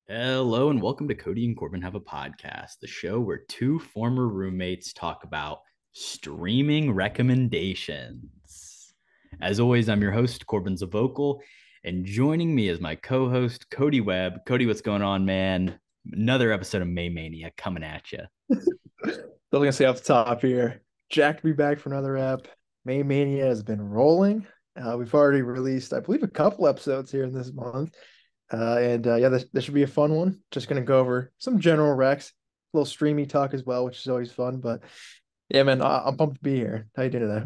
Hello and welcome to Kody and Korbin Have a Podcast, the show where two former roommates talk about streaming recommendations. As always, I'm your host, Korbin Zvokel, and joining me is my co-host, Kody Webb. Kody, what's going on, man? Another episode of May Mania coming at you. Still gonna say off the top here, Jack to be back for another ep. May Mania has been rolling. We've already released, I believe, a couple episodes here in this month. Yeah, this should be a fun one. Just gonna go over some general recs, a little streamy talk as well, which is always fun. But yeah, man, I'm pumped to be here. How you doing today?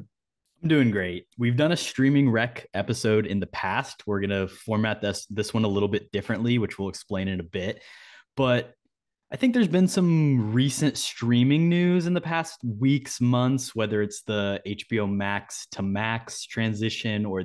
I'm doing great. We've done a streaming rec episode in the past. We're gonna format this one a little bit differently, which we'll explain in a bit. But I think there's been some recent streaming news in the past weeks, months, whether it's the HBO Max to Max transition or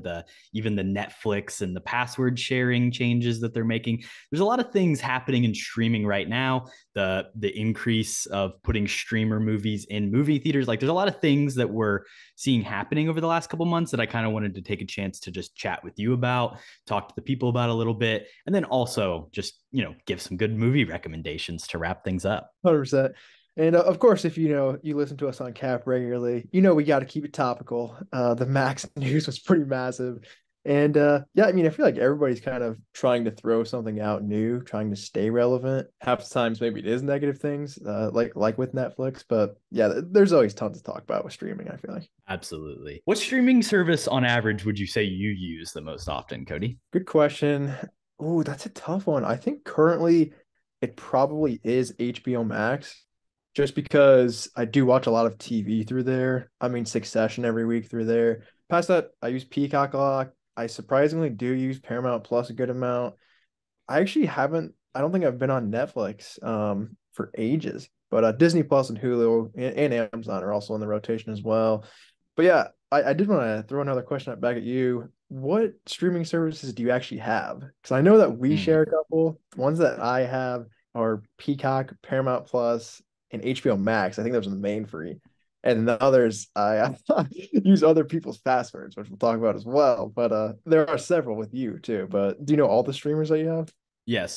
even the Netflix and the password sharing changes that they're making. There's a lot of things happening in streaming right now. The increase of putting streamer movies in movie theaters. Like there's a lot of things that we're seeing happening over the last couple months that I kind of wanted to take a chance to just chat with you about, talk to the people about a little bit, and then also just, give some good movie recommendations to wrap things up. 100%. And of course, if you listen to us on KHAP regularly, we got to keep it topical. The Max news was pretty massive. And yeah, I mean, I feel like everybody's kind of trying to throw something out new, trying to stay relevant. Half the times, maybe it is negative things, like with Netflix. But yeah, there's always tons to talk about with streaming, I feel like. Absolutely. What streaming service on average would you say you use the most often, Kody? Good question. Oh, that's a tough one. I think currently it probably is HBO Max, just because I do watch a lot of TV through there. I mean, Succession every week through there. Past that, I use Peacock a lot. I surprisingly do use Paramount Plus a good amount. I actually haven't, I don't think I've been on Netflix for ages, but Disney Plus and Hulu and Amazon are also in the rotation as well. But yeah, I did want to throw another question back at you. What streaming services do you actually have? Because I know that we Mm. share a couple. Ones that I have are Peacock, Paramount Plus, and HBO Max. I think those are the main three. And the others, I use other people's passwords, which we'll talk about as well. But there are several with you too. But do you know all the streamers that you have? Yeah,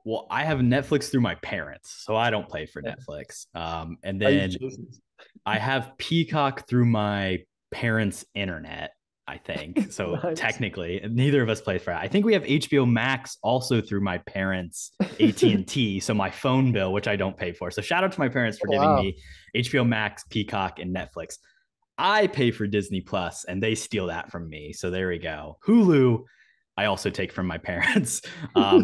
well, I have Netflix through my parents, so I don't pay for Netflix. And I use then Jason's. I have Peacock through my parents' internet, I think. So Nice. technically, neither of us play for it. I think we have HBO Max also through my parents' AT&T. So my phone bill, which I don't pay for. So shout out to my parents for giving Wow. me HBO Max, Peacock, and Netflix. I pay for Disney Plus, and they steal that from me. So there we go. Hulu, I also take from my parents.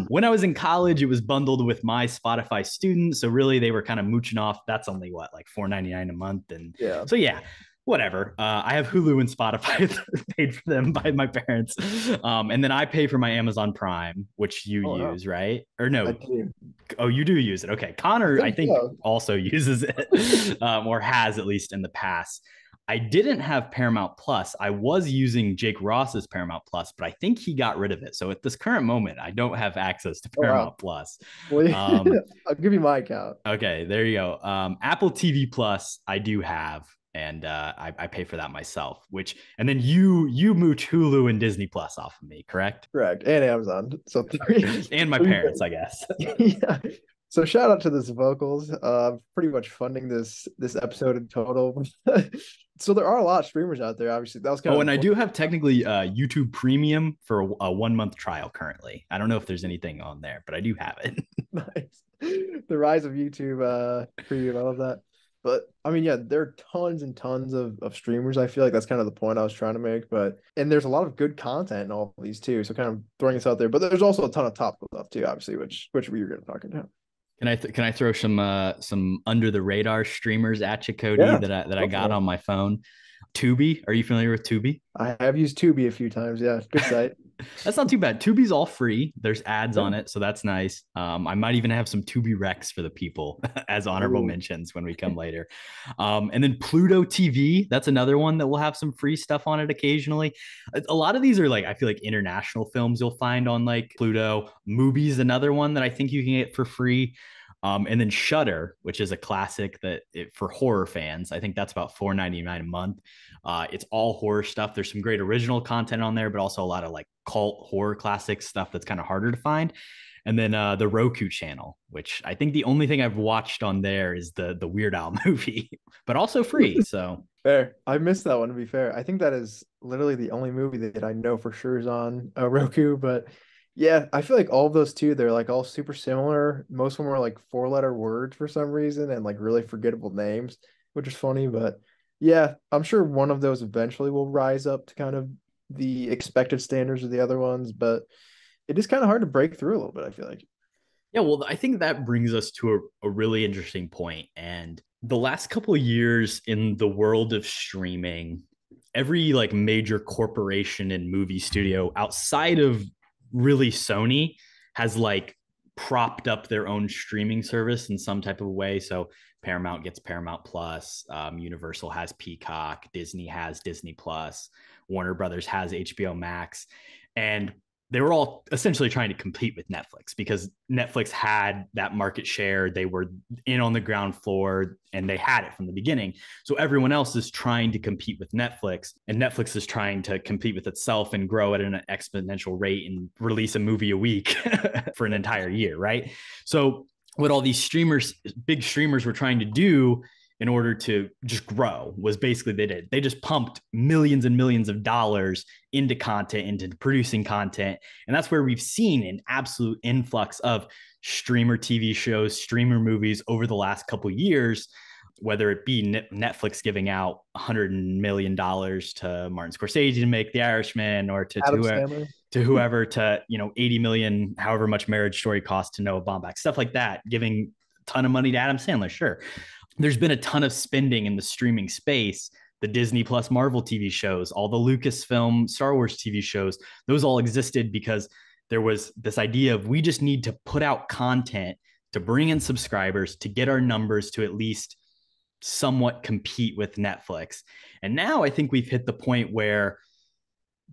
When I was in college, it was bundled with my Spotify student. So really, they were kind of mooching off. That's only what, like $4.99 a month. And Yeah. so, yeah, whatever. I have Hulu and Spotify paid for them by my parents. And then I pay for my Amazon Prime, which you Oh, wow. use, right? Or I no, do. oh, you do use it. Okay. I Connor, I think think, so. also uses it or has at least in the past. I didn't have Paramount Plus. I was using Jake Ross's Paramount Plus, but I think he got rid of it. So at this current moment, I don't have access to Oh, wow. Paramount Plus. Well, Um, I'll give you my account. okay, there you go. Apple TV Plus, I do have, and I pay for that myself. And then you mooch Hulu and Disney Plus off of me, correct? Correct. And Amazon. So three, And my three parents, I guess. yeah. So shout out to the vocals, pretty much funding this episode in total. So there are a lot of streamers out there. Obviously, that was kind Oh, of and the I point. do have technically YouTube Premium for a 1 month trial currently. I don't know if there's anything on there, but I do have it. Nice. The rise of YouTube premium. I love that. But I mean, yeah, there are tons and tons of streamers. I feel like that's kind of the point I was trying to make. But and there's a lot of good content in all of these too. So kind of throwing this out there. But there's also a ton of topical stuff too, obviously, which we were going to talk about. Can I throw some under the radar streamers at you, Kody, Yeah, that I go got for it. on my phone? Tubi, are you familiar with Tubi? I have used Tubi a few times. Yeah, good site. That's not too bad. Tubi's all free. There's ads Yeah. on it, so that's nice. I might even have some Tubi Recs for the people as honorable Ooh. mentions when we come later. And then Pluto TV, that's another one that will have some free stuff on it occasionally. A lot of these are like, I feel like international films you'll find on like Pluto. Movies, another one that I think you can get for free. And then Shutter, which is a classic for horror fans. I think that's about $4.99 a month. It's all horror stuff. There's some great original content on there, but also a lot of like cult horror classic stuff that's kind of harder to find. and then the Roku channel, which I think the only thing I've watched on there is the Weird Al movie, but also free. So Fair. I missed that one, to be fair. I think that is literally the only movie that I know for sure is on Roku. But yeah, I feel like all of those two, they're like all super similar. Most of them are like four-letter words for some reason and like really forgettable names, which is funny. But yeah, I'm sure one of those eventually will rise up to kind of the expected standards of the other ones. But it is kind of hard to break through a little bit, I feel like. yeah, well, I think that brings us to a really interesting point. And the last couple of years in the world of streaming, every like major corporation and movie studio outside of really Sony has like propped up their own streaming service in some type of way. So Paramount gets Paramount Plus, Universal has Peacock, Disney has Disney Plus, Warner Brothers has HBO Max, and they were all essentially trying to compete with Netflix because Netflix had that market share. They were in on the ground floor and they had it from the beginning. So everyone else is trying to compete with Netflix, and Netflix is trying to compete with itself and grow at an exponential rate and release a movie a week for an entire year, right? So what all these streamers, big streamers, were trying to do in order to just grow was basically they just pumped millions and millions of dollars into content, into producing content. And that's where we've seen an absolute influx of streamer TV shows, streamer movies over the last couple of years, whether it be Netflix giving out $100 million to Martin Scorsese to make The Irishman, or Adam Sandler. to whoever, to 80 million, however much Marriage Story cost to Noah Baumbach, stuff like that, giving a ton of money to Adam Sandler. Sure, there's been a ton of spending in the streaming space. The Disney Plus Marvel TV shows, all the Lucasfilm Star Wars TV shows, those all existed because there was this idea of we just need to put out content to bring in subscribers to get our numbers to at least somewhat compete with Netflix. And now I think we've hit the point where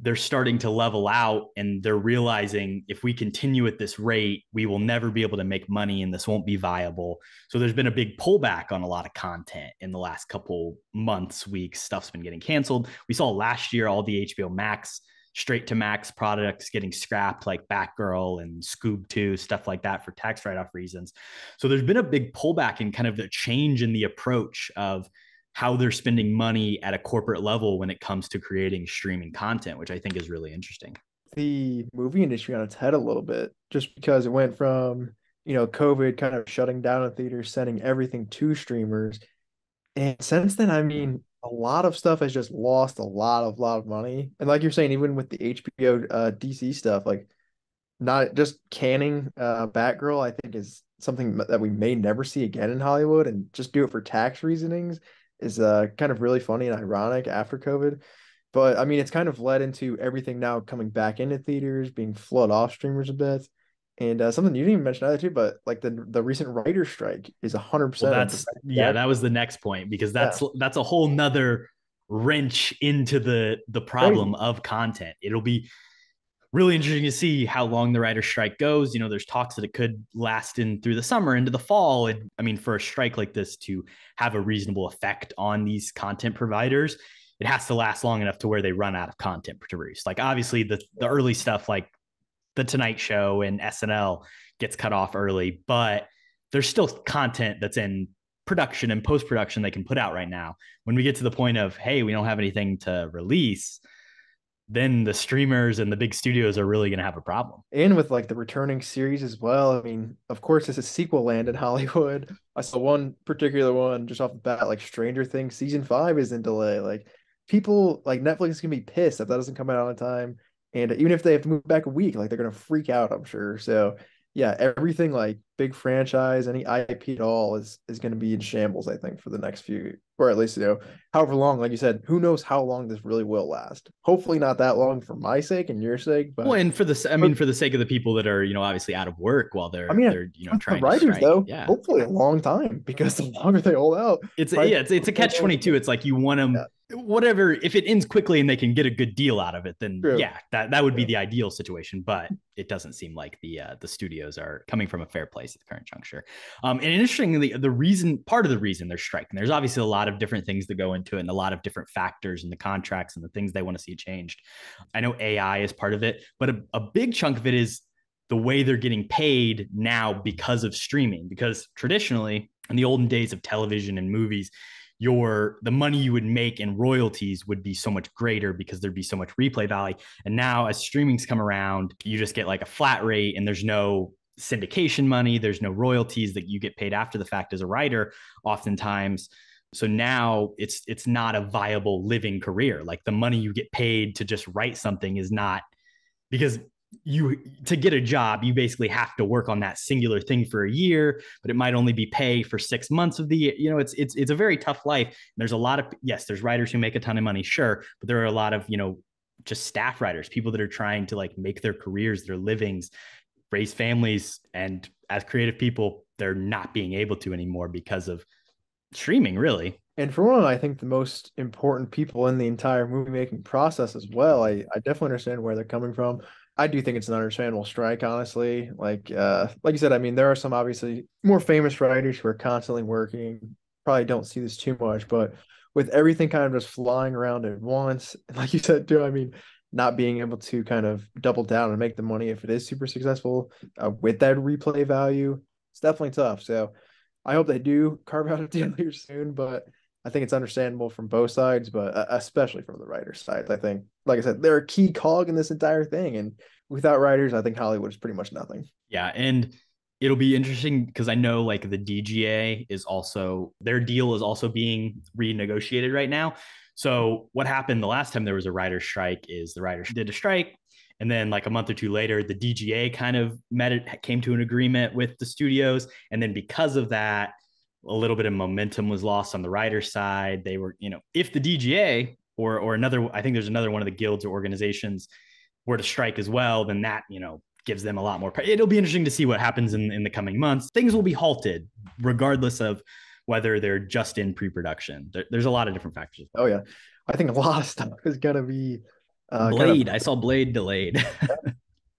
they're starting to level out and they're realizing if we continue at this rate, we will never be able to make money and this won't be viable. So there's been a big pullback on a lot of content in the last couple months, weeks. Stuff's been getting canceled. We saw last year all the HBO Max, straight to Max products getting scrapped, like Batgirl and Scoob 2, stuff like that, for tax write-off reasons. So there's been a big pullback and kind of a change in the approach of how they're spending money at a corporate level when it comes to creating streaming content, which I think is really interesting. The movie industry on its head a little bit, just because it went from, COVID kind of shutting down a theater, sending everything to streamers. And since then, I mean, a lot of stuff has just lost a lot of money. And like you're saying, even with the HBO DC stuff, like not just canning Batgirl, I think is something that we may never see again in Hollywood, and just do it for tax reasonings is kind of really funny and ironic after COVID. But I mean, it's kind of led into everything now coming back into theaters, being flood off streamers a bit. And something you didn't even mention either too, but like the recent writer strike is Well, 100% that's, yeah, that was the next point, because yeah, that's a whole nother wrench into the problem crazy. of content. It'll be really interesting to see how long the writer's strike goes. There's talks that it could last in through the summer, into the fall. And I mean, for a strike like this to have a reasonable effect on these content providers, it has to last long enough to where they run out of content to produce. Like obviously the early stuff like the Tonight Show and SNL gets cut off early, but there's still content that's in production and post production they can put out right now. When we get to the point of, hey, we don't have anything to release, then the streamers and the big studios are really going to have a problem. And with like the returning series as well. I mean, of course, it's a sequel land in Hollywood. I saw one particular one just off the bat, like Stranger Things season 5 is in delay. Like people, like Netflix is gonna be pissed if that doesn't come out on time. And even if they have to move back a week, like they're gonna freak out, I'm sure. So yeah, everything like big franchise, any IP at all is gonna be in shambles, I think, for the next few, or at least, however long, like you said, who knows how long this really will last. Hopefully not that long for my sake and your sake, Well, but and for the, I mean, for the sake of the people that are, obviously out of work while I mean, they're the trying to writers strike. though, Yeah. hopefully a long time, because the longer they hold out, Yeah, it's a catch 22. It's like you want them, yeah, whatever, if it ends quickly and they can get a good deal out of it, then true, yeah, that would be true. the ideal situation. But it doesn't seem like the studios are coming from a fair place at the current juncture. And interestingly, part of the reason they're striking, there's obviously a lot of different things that go into it and a lot of different factors in the contracts and the things they want to see changed. I know AI is part of it, but a big chunk of it is the way they're getting paid now because of streaming. Because traditionally, in the olden days of television and movies, the money you would make in royalties would be so much greater because there'd be so much replay value. And now as streamings come around, you just get like a flat rate and there's no syndication money, there's no royalties that you get paid after the fact as a writer oftentimes. So now it's not a viable living career. Like the money you get paid to just write something is not, because to get a job, you basically have to work on that singular thing for a year, but it might only be pay for 6 months of the year. It's a very tough life. There's a lot of, yes, there's writers who make a ton of money, sure, but there are a lot of, just staff writers, people that are trying to like make their careers, their livings, raise families. And as creative people, they're not being able to anymore because of streaming, really. And for one, I think the most important people in the entire movie making process as well. I definitely understand where they're coming from. I do think it's an understandable strike, honestly. Like you said, I mean, there are some obviously more famous writers who are constantly working. Probably don't see this too much, but with everything kind of just flying around at once, and like you said too, I mean, not being able to kind of double down and make the money if it is super successful with that replay value, it's definitely tough. So I hope they do carve out a deal here soon, but I think it's understandable from both sides, but especially from the writer's side. I think, like I said, they're a key cog in this entire thing. And without writers, I think Hollywood is pretty much nothing. Yeah. And it'll be interesting because I know like the DGA is also, their deal is also being renegotiated right now. So what happened the last time there was a writer's strike is the writers did a strike. And then like a month or two later, the DGA kind of came to an agreement with the studios. And then because of that, a little bit of momentum was lost on the writer's side. They were, if the DGA or another, I think there's another one of the guilds or organizations were to strike as well, then that, gives them a lot more. It'll be interesting to see what happens in the coming months. Things will be halted regardless of whether they're just in pre-production. There's a lot of different factors. Oh yeah. I think a lot of stuff is going to be Blade. I saw Blade delayed.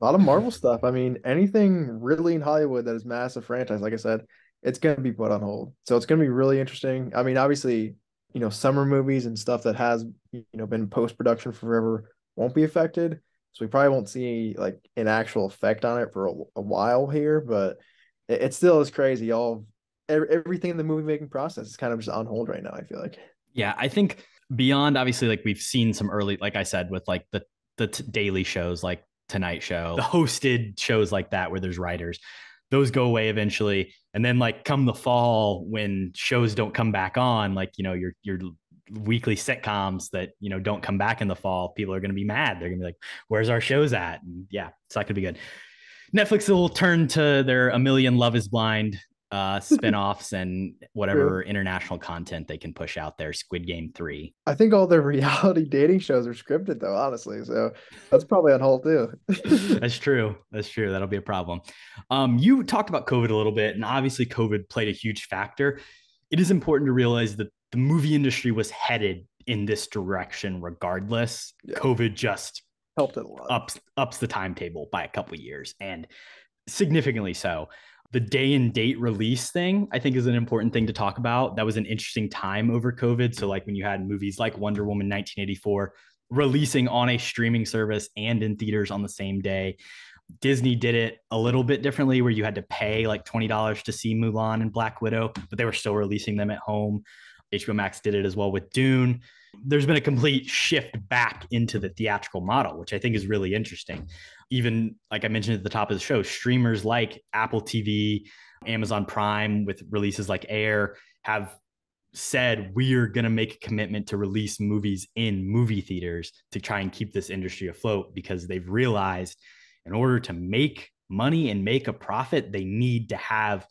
a lot of Marvel stuff. I mean, anything really in Hollywood that is massive franchise, like I said, it's going to be put on hold. So it's going to be really interesting. I mean, obviously, summer movies and stuff that has, been post-production forever won't be affected. So we probably won't see like an actual effect on it for a while here, but it still is crazy. Everything in the movie making process is kind of just on hold right now, I feel like. Yeah, I think beyond obviously like we've seen some early, like I said, with like the daily shows like Tonight Show, the hosted shows like that where there's writers, those go away eventually. And then like come the fall when shows don't come back on, like your weekly sitcoms that don't come back in the fall, people are going to be mad. They're going to be like, where's our shows at? And yeah, it's not going to be good. Netflix will turn to their a million Love is Blind spinoffs and whatever international content they can push out there. Squid Game 3. I think all the reality dating shows are scripted though, honestly. So that's probably on hold too. That's true. That'll be a problem. You talked about COVID a little bit, and obviously COVID played a huge factor. It is important to realize that the movie industry was headed in this direction regardless. Yeah. COVID just helped it a lot. Ups the timetable by a couple of years, and significantly so. The day and date release thing, I think, is an important thing to talk about. That was an interesting time over COVID. So like when you had movies like Wonder Woman 1984 releasing on a streaming service and in theaters on the same day. Disney did it a little bit differently where you had to pay like $20 to see Mulan and Black Widow, but they were still releasing them at home. HBO Max did it as well with Dune. There's been a complete shift back into the theatrical model, which I think is really interesting. Even like I mentioned at the top of the show, streamers like Apple TV, Amazon Prime with releases like Air have said we're going to make a commitment to release movies in movie theaters to try and keep this industry afloat, because they've realized in order to make money and make a profit, they need to have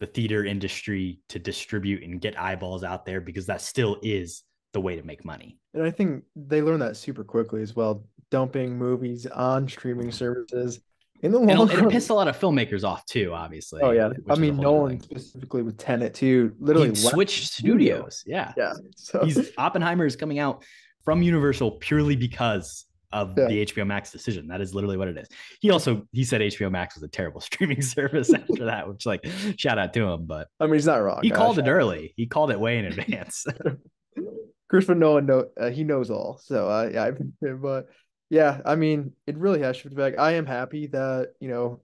the theater industry to distribute and get eyeballs out there, because that still is the way to make money. And I think they learned that super quickly as well, dumping movies on streaming services. In the long run, it pissed a lot of filmmakers off too, obviously. Oh yeah, I mean Nolan specifically with Tenet too. Literally switched studios. Yeah. So Oppenheimer is coming out from Universal purely because of the HBO Max decision. That is literally what it is. He said HBO Max was a terrible streaming service after that, which like shout out to him. But I mean, he's not wrong. He called it early. He called it way in advance. Christopher Nolan, he knows all. So yeah, but Yeah, I mean, it really has shifted back. I am happy that,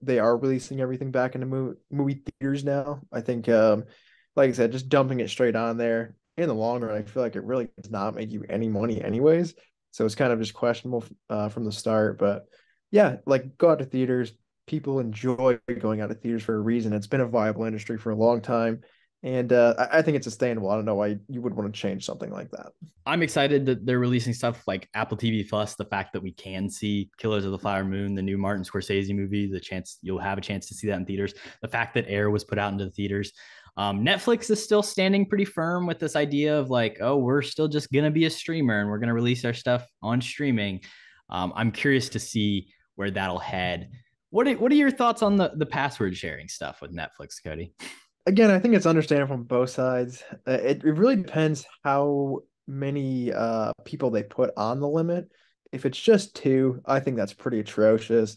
they are releasing everything back into movie theaters now. I think, like I said, just dumping it straight on there in the long run, I feel like it really does not make you any money anyways. So it's kind of just questionable from the start. But yeah, like go out to theaters. People enjoy going out to theaters for a reason. It's been a viable industry for a long time. And I think it's sustainable. I don't know why you would want to change something like that. I'm excited that they're releasing stuff like Apple TV Plus. The fact that we can see Killers of the Flower Moon, the new Martin Scorsese movie, the chance you'll have a chance to see that in theaters. The fact that Air was put out into the theaters. Netflix is still standing pretty firm with this idea of like, oh, we're still just gonna be a streamer and we're gonna release our stuff on streaming. I'm curious to see where that'll head. What are your thoughts on the password sharing stuff with Netflix, Kody? Again, I think it's understandable from both sides. It really depends how many people they put on the limit. If it's just two, I think that's pretty atrocious.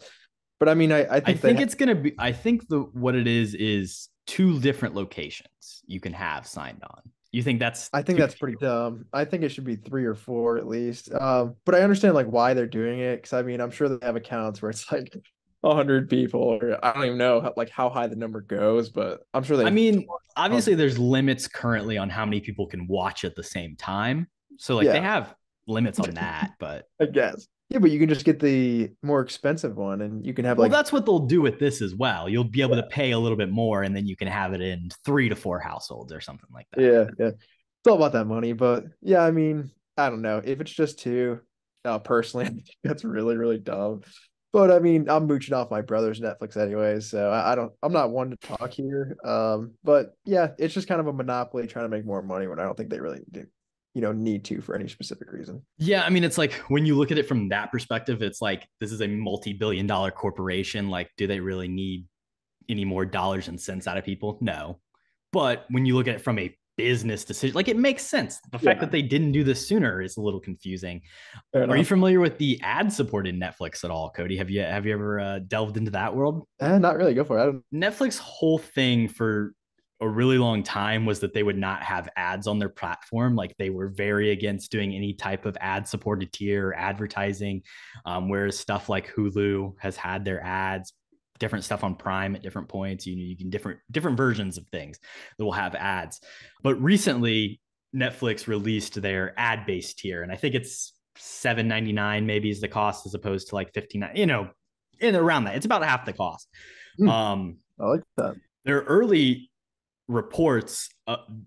But I mean, I I think they think have, it's gonna be. I think the what it is two different locations you can have signed on. You think that's I think too? that's pretty dumb. I think it should be three or four at least. But I understand like why they're doing it because I mean, I'm sure they have accounts where it's like 100 people, or I don't even know like how high the number goes, but I'm sure I they've mean, tons obviously, of there's limits currently on how many people can watch at the same time. So like they yeah. have limits on that, but I guess. Yeah, but you can just get the more expensive one and you can have well, like that's what they'll do with this as well. You'll be able yeah, to pay a little bit more, and then you can have it in 3 to 4 households or something like that. yeah. It's all about that money, but yeah, I mean, I don't know. If it's just two, personally, I think that's really, really dumb. But I mean, I'm mooching off my brother's Netflix anyways, so I'm not one to talk here. But yeah, it's just kind of a monopoly trying to make more money when I don't think they really do, need to for any specific reason. Yeah, I mean, it's like when you look at it from that perspective, it's like this is a multi-billion-dollar corporation. Like, do they really need any more dollars and cents out of people? No. But when you look at it from a business decision, like it makes sense. The fact Yeah, that they didn't do this sooner is a little confusing. fair Are you enough. familiar with the ad-supported Netflix at all, Kody? Have you ever delved into that world? Not really. Go for it. I don't. Netflix whole thing for a really long time was that they would not have ads on their platform. Like they were very against doing any type of ad supported tier or advertising. Whereas stuff like Hulu has had their ads, different stuff on Prime at different points. You can different versions of things that will have ads. But recently, Netflix released their ad based tier, and I think it's $7.99 maybe is the cost as opposed to like 59. In around that, it's about half the cost. Hmm, Um, I like that. their early reports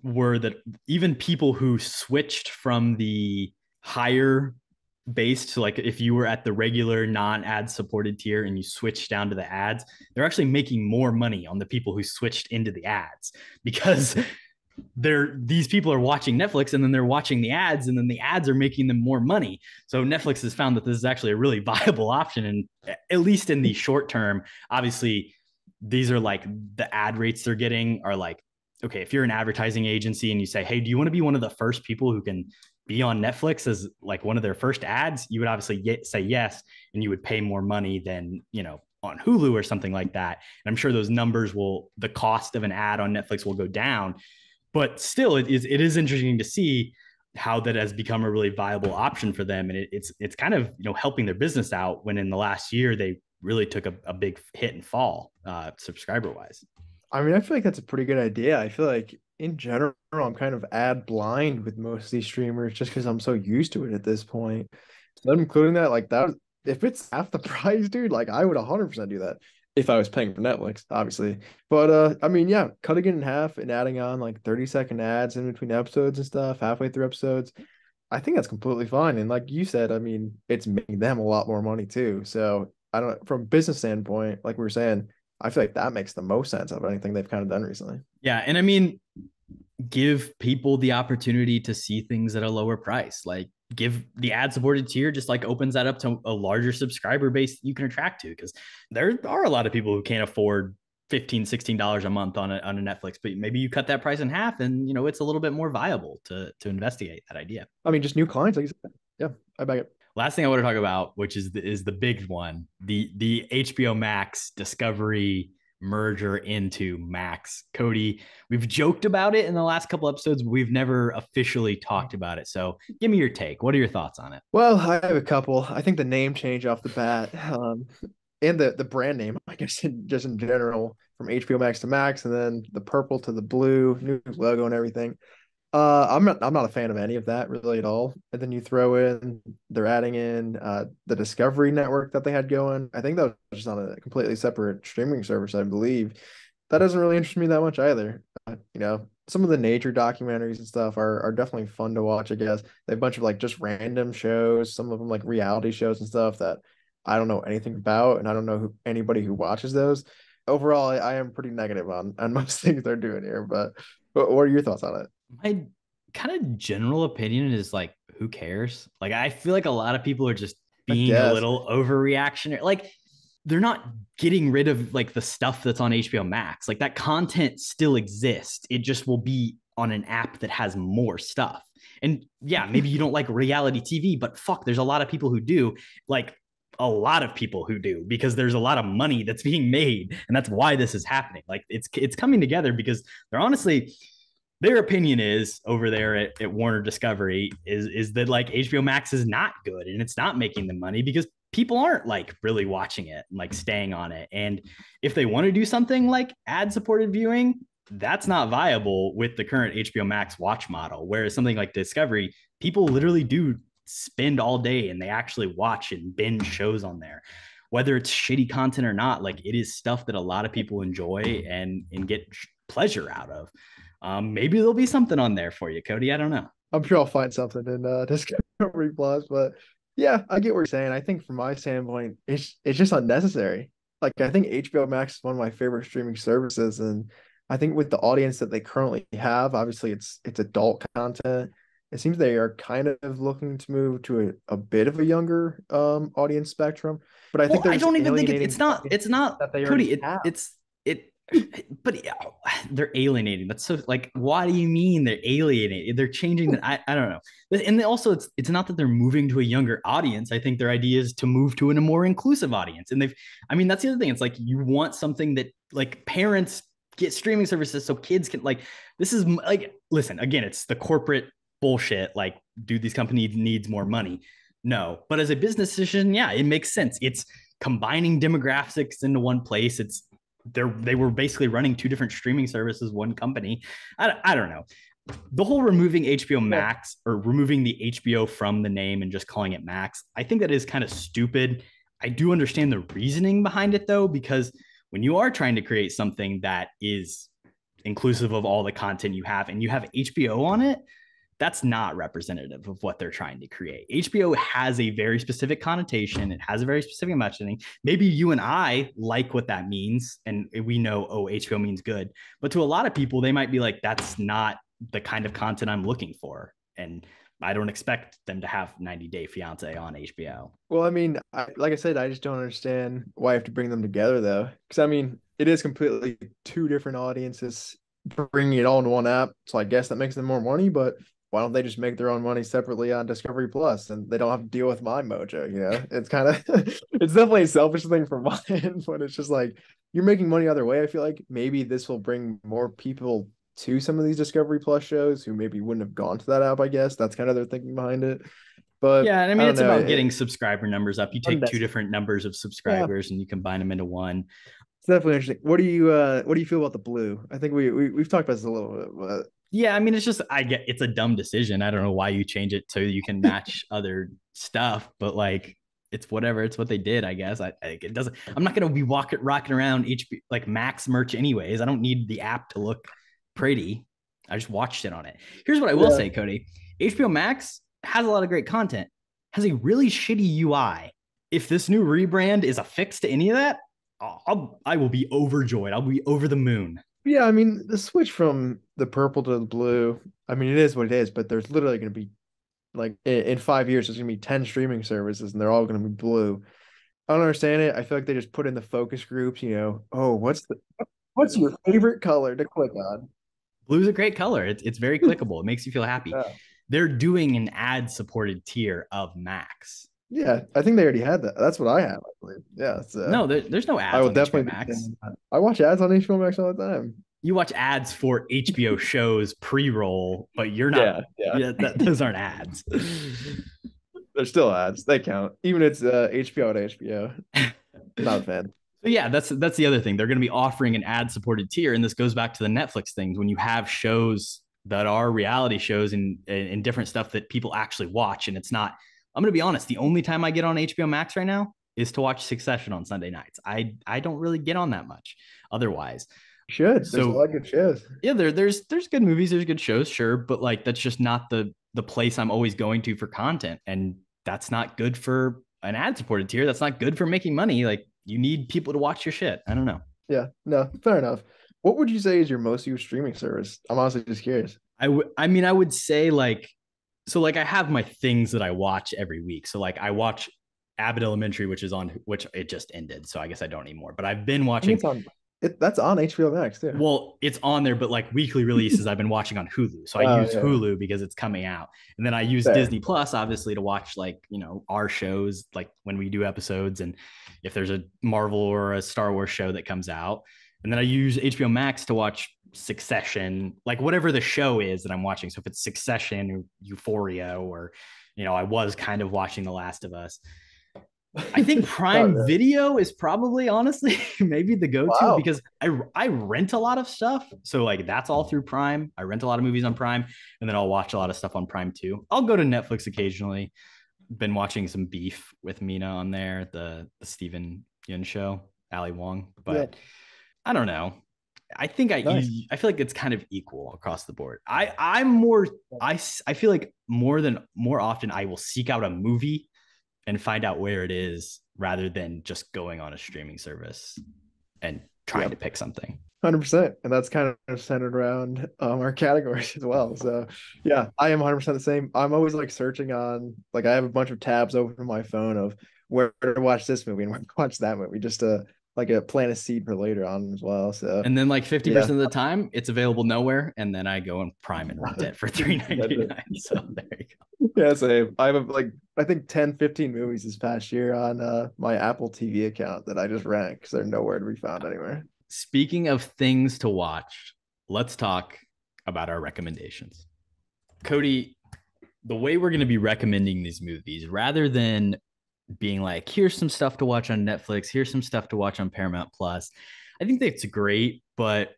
were that even people who switched from the higher base to like if you were at the regular non-ad supported tier and you switched down to the ads, they're actually making more money on the people who switched into the ads because these people are watching Netflix and then they're watching the ads and then the ads are making them more money. So Netflix has found that this is actually a really viable option, and at least in the short term. Obviously these are like the ad rates they're getting are like, okay, if you're an advertising agency and you say, hey, do you want to be one of the first people who can be on Netflix as like one of their first ads, you would obviously say yes, and you would pay more money than on Hulu or something like that. And I'm sure those numbers the cost of an ad on Netflix will go down, but still it is interesting to see how that has become a really viable option for them, and it's kind of helping their business out when in the last year they really took a big hit and fall subscriber wise. I mean, I feel like that's a pretty good idea. I feel like in general, I'm kind of ad blind with most of these streamers just because I'm so used to it at this point. So them including that, like that, if it's half the price, dude, like I would 100% do that if I was paying for Netflix, obviously. But I mean, yeah, cutting it in half and adding on like 30-second ads in between episodes and stuff, halfway through episodes, I think that's completely fine. And like you said, I mean, it's making them a lot more money too. So I don't, from a business standpoint, like we were saying, I feel like that makes the most sense of anything they've kind of done recently. Yeah, and I mean, give people the opportunity to see things at a lower price. Like give the ad supported tier just like opens that up to a larger subscriber base you can attract to, because there are a lot of people who can't afford $15-$16 a month on a Netflix, but maybe you cut that price in half and it's a little bit more viable to investigate that idea. I mean, just new clients, like you said. Yeah, I back it. Last thing I want to talk about, which is the big one, the HBO Max Discovery merger into Max. Kody, we've joked about it in the last couple episodes, but we've never officially talked about it. So give me your take. What are your thoughts on it? Well, I have a couple. I think the name change off the bat, and the brand name, I guess, just in general, from HBO Max to Max, and then the purple to the blue, new logo and everything. I'm not a fan of any of that really at all. And then you throw in they're adding in the Discovery Network that they had going. I think that was just on a completely separate streaming service, I believe. That doesn't really interest me that much either. Some of the nature documentaries and stuff are definitely fun to watch, I guess. They have a bunch of like just random shows, some of them like reality shows and stuff that I don't know anything about, and I don't know anybody who watches those. Overall, I am pretty negative on most things they're doing here, but what are your thoughts on it? My kind of general opinion is like, who cares? Like, I feel like a lot of people are just I being a guess. little overreactionary. Like, they're not getting rid of like the stuff that's on HBO Max. Like, that content still exists. It just will be on an app that has more stuff. And yeah, maybe you don't like reality TV, but fuck, there's a lot of people who do. Like, a lot of people who do, because there's a lot of money that's being made, and that's why this is happening. Like, it's coming together because they're honestly, their opinion is over there at Warner Discovery is that like HBO Max is not good and it's not making the money because people aren't like really watching it and like staying on it. And if they want to do something like ad supported viewing, that's not viable with the current HBO Max watch model. Whereas something like Discovery, people literally do spend all day and they actually watch and binge shows on there. Whether it's shitty content or not, like it is stuff that a lot of people enjoy and get pleasure out of. Maybe there'll be something on there for you, Kody. I don't know. I'm sure I'll find something in Discovery Plus, but yeah, I get what you're saying. I think from my standpoint, it's just unnecessary. Like I think HBO Max is one of my favorite streaming services, and I think with the audience that they currently have, obviously it's adult content. It seems they are kind of looking to move to a bit of a younger audience spectrum, but I think Well, they're I just don't even think alienating it's the not. audience It's not that they already Cody. have. It. But yeah, they're alienating. That's so like. Why do you mean they're alienating? They're changing that. I don't know. And then also, it's not that they're moving to a younger audience. I think their idea is to move to a more inclusive audience. And they've. I mean, that's the other thing. It's like you want something that like parents get streaming services so kids can like. This is like listen again. It's the corporate bullshit. Like, dude, these companies needs more money. No, but as a business decision, yeah, it makes sense. It's combining demographics into one place. They were basically running two different streaming services, one company. I don't know. The whole removing HBO Yeah. Max or removing the HBO from the name and just calling it Max, I think that is kind of stupid. I do understand the reasoning behind it though, because when you are trying to create something that is inclusive of all the content you have and you have HBO on it, that's not representative of what they're trying to create. HBO has a very specific connotation. It has a very specific messaging. Maybe you and I like what that means, and we know, oh, HBO means good. But to a lot of people, they might be like, that's not the kind of content I'm looking for. And I don't expect them to have 90 Day Fiance on HBO. Well, I mean, like I said, I just don't understand why I have to bring them together though. Because I mean, it is completely two different audiences bringing it all in one app. So I guess that makes them more money, but why don't they just make their own money separately on Discovery Plus and they don't have to deal with my mojo, you know? It's kind of it's definitely a selfish thing from my end, but it's just like you're making money either way. I feel like maybe this will bring more people to some of these Discovery Plus shows who maybe wouldn't have gone to that app, I guess. That's kind of their thinking behind it. But Yeah, and I I mean don't it's know. about getting subscriber numbers up. You take two Unnecessary. different numbers of Yeah, subscribers and you combine them into one. it's definitely interesting. What do you feel about the blue? I think we've talked about this a little bit, but Yeah, I mean, it's just I get it's a dumb decision. I don't know why you change it so you can match other stuff, but like it's whatever. It's what they did, I guess. It doesn't. I'm not gonna be rocking around HP like Max merch anyways. I don't need the app to look pretty. I just watched it on it. Here's what I will yeah. say, Kody. HBO Max has a lot of great content. Has a really shitty UI. If this new rebrand is a fix to any of that, I will be overjoyed. I'll be over the moon. Yeah, I mean, the switch from the purple to the blue, I mean, it is what it is, but there's literally going to be like in 5 years, there's going to be 10 streaming services and they're all going to be blue. I don't understand it. I feel like they just put in the focus groups, oh, what's your favorite color to click on? Blue's a great color. It's very clickable. It makes you feel happy. Yeah. They're doing an ad supported tier of Max. Yeah, I think they already had that. That's what I have, I believe. Yeah, so No, there's no I ads will on HBO definitely be Max. saying that. I watch ads on HBO Max all the time. You watch ads for HBO shows pre-roll, but you're not. Yeah, yeah. Yeah, those aren't ads. They're still ads. They count. Even it's HBO to HBO. Not a fan. So yeah, that's the other thing. They're going to be offering an ad-supported tier, and this goes back to the Netflix things. When you have shows that are reality shows and different stuff that people actually watch, and it's not. I'm going to be honest. The only time I get on HBO Max right now is to watch Succession on Sunday nights. I don't really get on that much otherwise. Should. There's a lot So of good shows. yeah, there's good movies, there's good shows, sure, but like that's just not the place I'm always going to for content, and that's not good for an ad supported tier. That's not good for making money. Like you need people to watch your shit. I don't know. Yeah, no, fair enough. What would you say is your most used streaming service? I'm honestly just curious. I mean I would say like so like I have my things that I watch every week. So like I watch Abbott Elementary, which it just ended, so I guess I don't anymore. But I've been I think watching. it's on that's on HBO Max too. Well, it's on there, but like weekly releases I've been watching on Hulu. So I Oh use yeah, Hulu because it's coming out. And then I use fair. Disney Plus, obviously, to watch like, our shows, like when we do episodes and if there's a Marvel or a Star Wars show that comes out. And then I use HBO Max to watch Succession, like whatever the show is that I'm watching. So if it's Succession or Euphoria or, I was kind of watching The Last of Us. I think Not Prime really. Video is probably honestly maybe the go-to Wow. because I rent a lot of stuff. So like that's all through Prime. I rent a lot of movies on Prime and then I'll watch a lot of stuff on Prime too. I'll go to Netflix occasionally. Been watching some Beef with Mina on there, the Steven Yeun show, Ali Wong, Yeah, but I don't know. I think nice. I feel like it's kind of equal across the board. I'm more I feel like more often I will seek out a movie and find out where it is rather than just going on a streaming service and trying Yep. to pick something. 100%. And that's kind of centered around our categories as well. So, yeah, I am 100% the same. I'm always like searching on, like, I have a bunch of tabs open on my phone of where to watch this movie and where to watch that movie, just to like a plant a seed for later on as well. So, And then like yeah, 50% of the time it's available nowhere. And then I go on Prime and rent it for that's it. $3.99. So there you go. Yeah, same. I have like, I think 10, 15 movies this past year on my Apple TV account that I just rent because they're nowhere to be found anywhere. Speaking of things to watch, let's talk about our recommendations. Kody, the way we're going to be recommending these movies, rather than being like, here's some stuff to watch on Netflix, here's some stuff to watch on Paramount Plus. I think that's great, but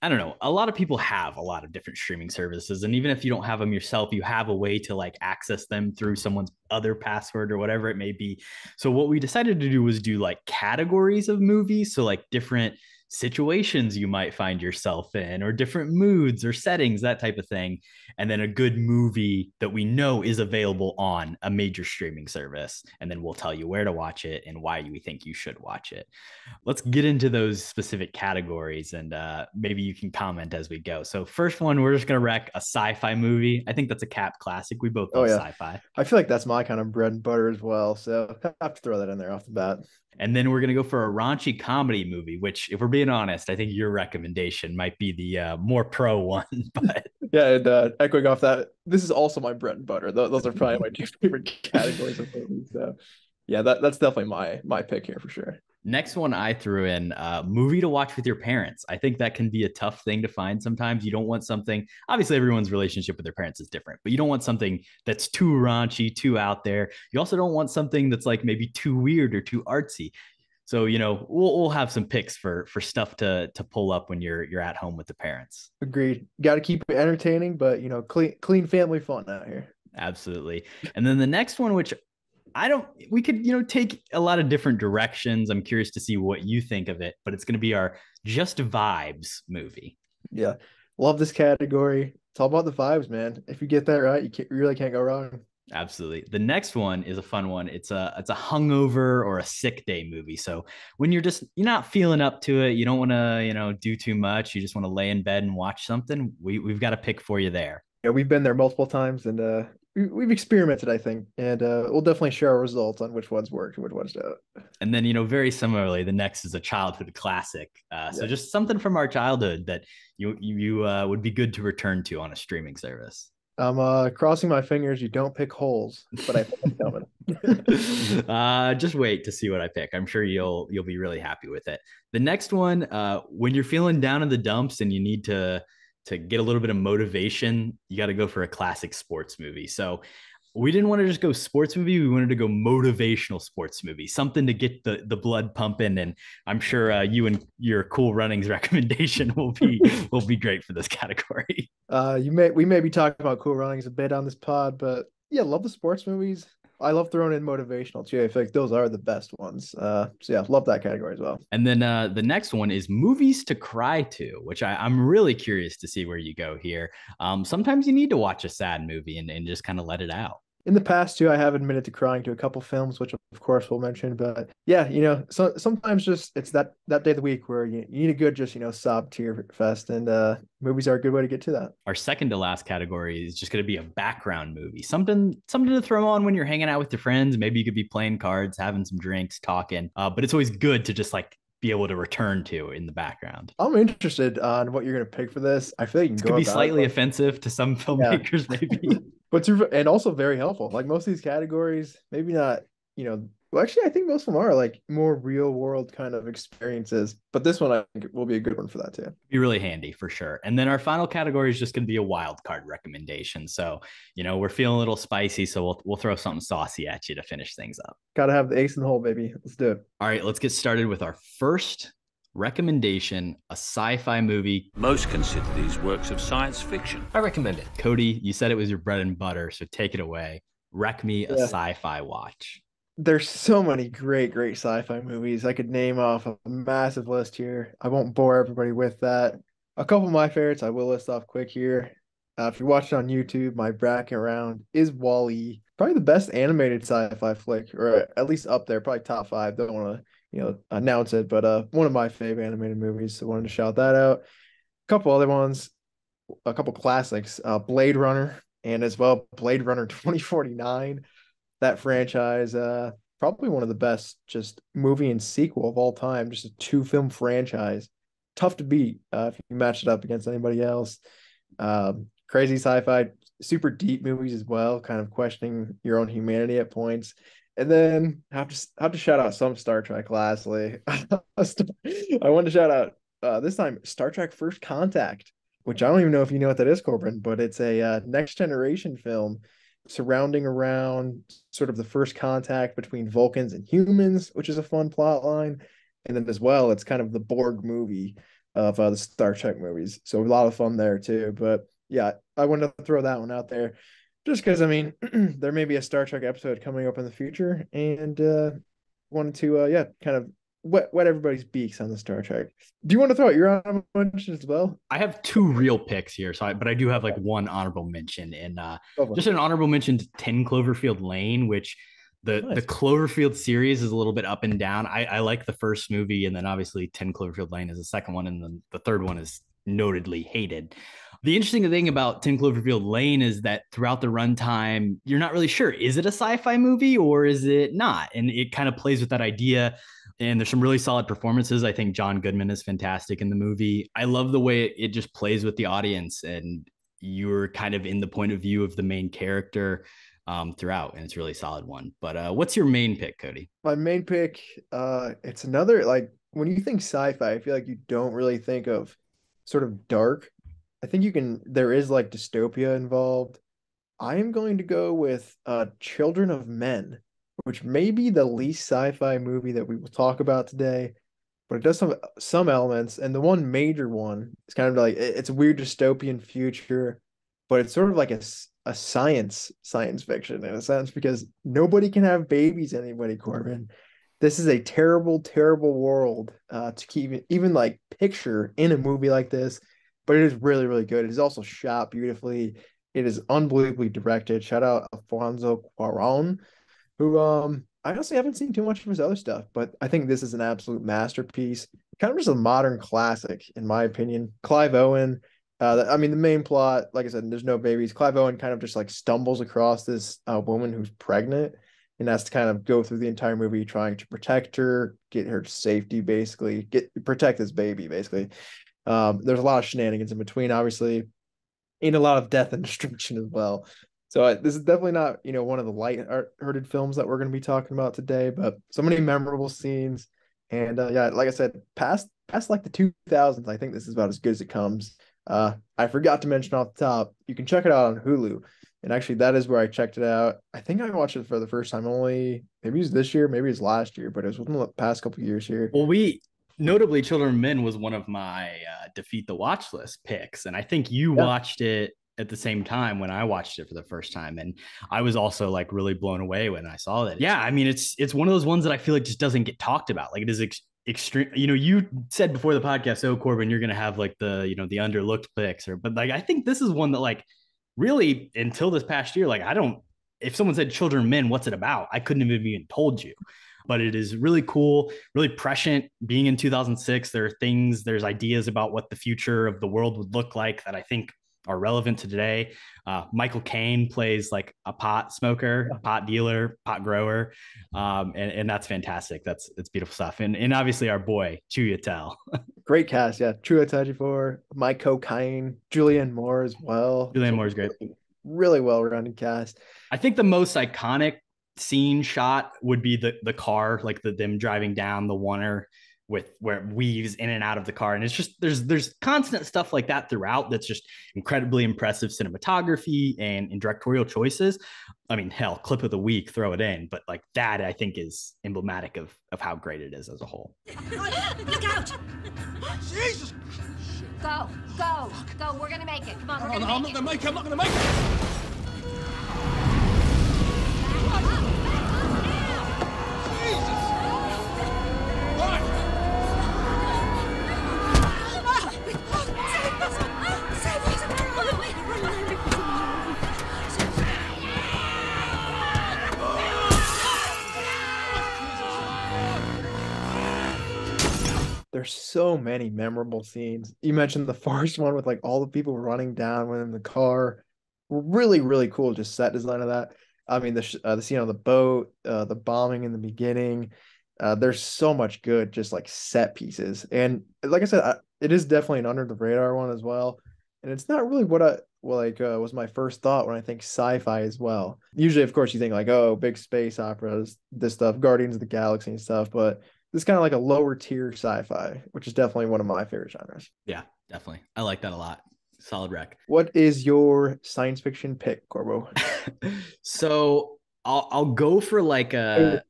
I don't know. A lot of people have a lot of different streaming services. And even if you don't have them yourself, you have a way to like access them through someone's other password or whatever it may be. So what we decided to do was do like categories of movies. So like different situations you might find yourself in or different moods or settings, that type of thing. And then a good movie that we know is available on a major streaming service. And then we'll tell you where to watch it and why we think you should watch it. Let's get into those specific categories and maybe you can comment as we go. So first one, we're just going to rec a sci-fi movie. I think that's a KHAP classic. We both Oh love yeah. sci-fi. I feel like that's my kind of bread and butter as well. So I have to throw that in there off the bat. And then we're going to go for a raunchy comedy movie, which if we're being honest, I think your recommendation might be the more pro one. But Yeah, and echoing off that, this is also my bread and butter. Those are probably my two favorite categories of movies. So yeah, that's definitely my pick here for sure. next one I threw in movie to watch with your parents. I think that can be a tough thing to find sometimes. You don't want something, obviously, everyone's relationship with their parents is different, but you don't want something that's too raunchy, too out there. You also don't want something that's like maybe too weird or too artsy. So, we'll have some picks for stuff to pull up when you're at home with the parents. Agreed. Got to keep it entertaining, but clean family fun out here. Absolutely. And then the next one, which we could, take a lot of different directions. I'm curious to see what you think of it, but it's going to be our Just Vibes movie. Yeah, love this category. It's all about the vibes, man. If you get that right, you really can't go wrong. Absolutely. The next one is a fun one. It's a hungover or a sick day movie. So when you're not feeling up to it, you don't want to, do too much. You just want to lay in bed and watch something. We've got a pick for you there. Yeah, we've been there multiple times, and we've experimented, I think, and we'll definitely share our results on which ones worked and which ones don't. And then, very similarly, the next is a childhood classic. So Yeah, just something from our childhood that you would be good to return to on a streaming service. I'm crossing my fingers. You don't pick holes, but I think it's coming. Just wait to see what I pick. I'm sure you'll be really happy with it. The next one, when you're feeling down in the dumps and you need to get a little bit of motivation, you got to go for a classic sports movie. So we didn't want to just go sports movie. We wanted to go motivational sports movie, something to get the blood pumping. And I'm sure you and your Cool Runnings recommendation will be great for this category. We may be talking about Cool Runnings a bit on this pod, but yeah, love the sports movies. I love throwing in motivational too. I feel like those are the best ones. So yeah, love that category as well. And then the next one is movies to cry to, which I'm really curious to see where you go here. Sometimes you need to watch a sad movie and just kind of let it out. In the past too, I have admitted to crying to a couple films, which of course we'll mention. But yeah, so sometimes just it's that day of the week where you need a good just sob tear fest, and movies are a good way to get to that. Our second to last category is just going to be a background movie, something to throw on when you're hanging out with your friends. Maybe you could be playing cards, having some drinks, talking. But it's always good to just like be able to return to in the background. I'm interested on what you're going to pick for this. I feel like you can This could be slightly offensive to some filmmakers, yeah. maybe. But and also very helpful. Like most of these categories, maybe not, well, actually, I think most of them are like more real world kind of experiences. But this one I think will be a good one for that too. Be really handy for sure. And then our final category is just going to be a wild card recommendation. So, we're feeling a little spicy, so we'll throw something saucy at you to finish things up. Gotta have the ace in the hole, baby. Let's do it. All right, let's get started with our first recommendation, a sci-fi movie. Most consider these works of science fiction. I recommend it. Cody, you said it was your bread and butter, so take it away. Rec me a sci-fi watch. There's so many great sci-fi movies. I could name off a massive list here. I won't bore everybody with that. A couple of my favorites I will list off quick here. If you watch it on YouTube, my bracket round is WALL-E. Probably the best animated sci-fi flick, or at least up there, probably top 5. Don't want to, announce it, but one of my favorite animated movies. So wanted to shout that out. A couple other ones, a couple classics, Blade Runner, and as well Blade Runner 2049. That franchise, probably one of the best just movie and sequel of all time. Just a 2-film franchise. Tough to beat if you match it up against anybody else. Crazy sci-fi, super deep movies as well, kind of questioning your own humanity at points. And then have to shout out some Star Trek. Lastly, I want to shout out this time Star Trek First Contact, which I don't even know if you know what that is, Korbin, but it's a next generation film surrounding around sort of the first contact between Vulcans and humans, which is a fun plot line. And then as well, it's kind of the Borg movie of the Star Trek movies. So a lot of fun there too. But yeah, I wanted to throw that one out there just because, there may be a Star Trek episode coming up in the future, and wanted to, kind of wet everybody's beaks on the Star Trek. Do you want to throw out your honorable mention as well? I have 2 real picks here, but I do have like one honorable mention, and just an honorable mention to 10 Cloverfield Lane, which the Cloverfield series is a little bit up and down. I like the first movie, and then obviously 10 Cloverfield Lane is the second one, and then the third one is notedly hated. The interesting thing about 10 Cloverfield Lane is that throughout the runtime, you're not really sure, is it a sci-fi movie or is it not? And it kind of plays with that idea. And there's some really solid performances. I think John Goodman is fantastic in the movie. I love the way it just plays with the audience, and you're kind of in the point of view of the main character throughout, and it's a really solid one. But what's your main pick, Cody? My main pick, it's another, like, when you think sci-fi, I feel like you don't really think of sort of dark. I think there is like dystopia involved. I am going to go with Children of Men, which may be the least sci-fi movie that we will talk about today, but it does some elements. And the one major one is kind of like, it's a weird dystopian future, but it's sort of like a science fiction in a sense, because nobody can have babies, anybody, Korbin. This is a terrible, terrible world to keep even like picture in a movie like this. But it is really, really good. It is also shot beautifully. It is unbelievably directed. Shout out Alfonso Cuarón, who I honestly haven't seen too much of his other stuff, but I think this is an absolute masterpiece. Kind of just a modern classic, in my opinion. Clive Owen. The main plot, like I said, there's no babies. Clive Owen kind of just like stumbles across this woman who's pregnant and has to kind of go through the entire movie trying to protect her, get her to safety, basically, protect this baby, basically. There's a lot of shenanigans in between, obviously, and a lot of death and destruction as well. So this is definitely not, one of the light-hearted films that we're going to be talking about today, but so many memorable scenes. And yeah, like I said, past like the 2000s, I think this is about as good as it comes. I forgot to mention off the top, you can check it out on Hulu. And actually, that is where I checked it out. I think I watched it for the first time only, maybe it was this year, maybe it was last year, but it was within the past couple of years here. Well, notably, Children of Men was one of my defeat the watch list picks. And I think you watched it at the same time when I watched it for the first time. And I was also like really blown away when I saw that. Yeah, I mean, it's one of those ones that I feel like just doesn't get talked about. Like it is extreme. You said before the podcast, oh, Korbin, you're going to have like the underlooked picks, but like, I think this is one that like really until this past year, like if someone said Children of Men, what's it about? I couldn't have even told you. But it is really cool, really prescient. Being in 2006, there's ideas about what the future of the world would look like that I think are relevant to today. Michael Caine plays like a pot smoker, a pot dealer, pot grower. And that's fantastic. It's beautiful stuff. And obviously our boy, Chiwetel. Great cast. Yeah. Chiwetel Ejiofor, Mike Caine, Julianne Moore as well. Julianne Moore is great. Really well-rounded cast. I think the most iconic scene shot would be the car, like them driving down the Warner where it weaves in and out of the car. And it's just, there's constant stuff like that throughout. That's just incredibly impressive cinematography and directorial choices. I mean, hell, clip of the week, throw it in. But like that, I think is emblematic of how great it is as a whole. Look out! Jesus! Go. We're going to make it. Come on, I'm not going to make it. There's so many memorable scenes. You mentioned the first one with like all the people running down within the car. Really, really cool. Just set design of that. I mean, the scene on the boat, the bombing in the beginning. There's so much good, just like set pieces. And like I said, it is definitely an under the radar one as well. And it's not really what was my first thought when I think sci-fi as well. Usually, of course, you think like, oh, big space operas, this stuff, Guardians of the Galaxy and stuff, but this is kind of like a lower tier sci-fi, which is definitely one of my favorite genres. Yeah, definitely. I like that a lot. Solid rec. What is your science fiction pick, Corbo? So I'll go for like I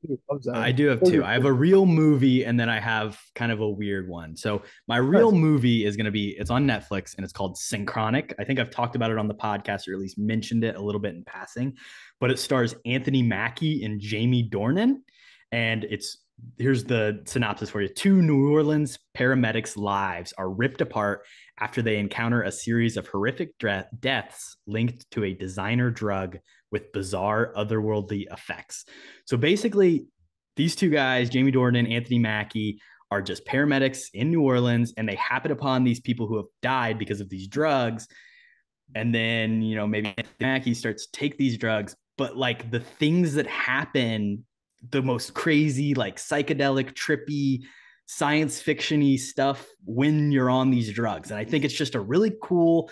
do have two. I have a real movie and then I have kind of a weird one. So my real movie is going to it's on Netflix and it's called Synchronic. I think I've talked about it on the podcast or at least mentioned it a little bit in passing, but it stars Anthony Mackie and Jamie Dornan. And here's the synopsis for you. 2 New Orleans paramedics' lives are ripped apart after they encounter a series of horrific deaths linked to a designer drug with bizarre otherworldly effects. So basically, these two guys, Jamie Dornan, Anthony Mackie, are just paramedics in New Orleans, and they happen upon these people who have died because of these drugs. And then, maybe Anthony Mackie starts to take these drugs, but like the things that happen, the most crazy, like psychedelic, trippy, science fiction-y stuff when you're on these drugs. And I think it's just a really cool,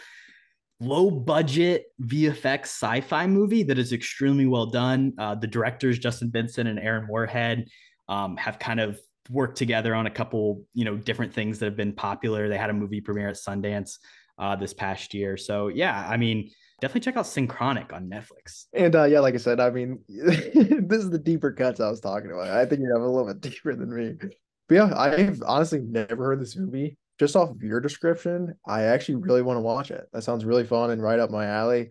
low budget VFX sci-fi movie that is extremely well done. The directors, Justin Benson and Aaron Moorhead, have kind of worked together on a couple, different things that have been popular. They had a movie premiere at Sundance this past year. So yeah, I mean, definitely check out Synchronic on Netflix. And yeah, like I said, I mean, this is the deeper cuts I was talking about. I think you have a little bit deeper than me. But yeah, I've honestly never heard this movie. Just off of your description, I actually really want to watch it. That sounds really fun and right up my alley.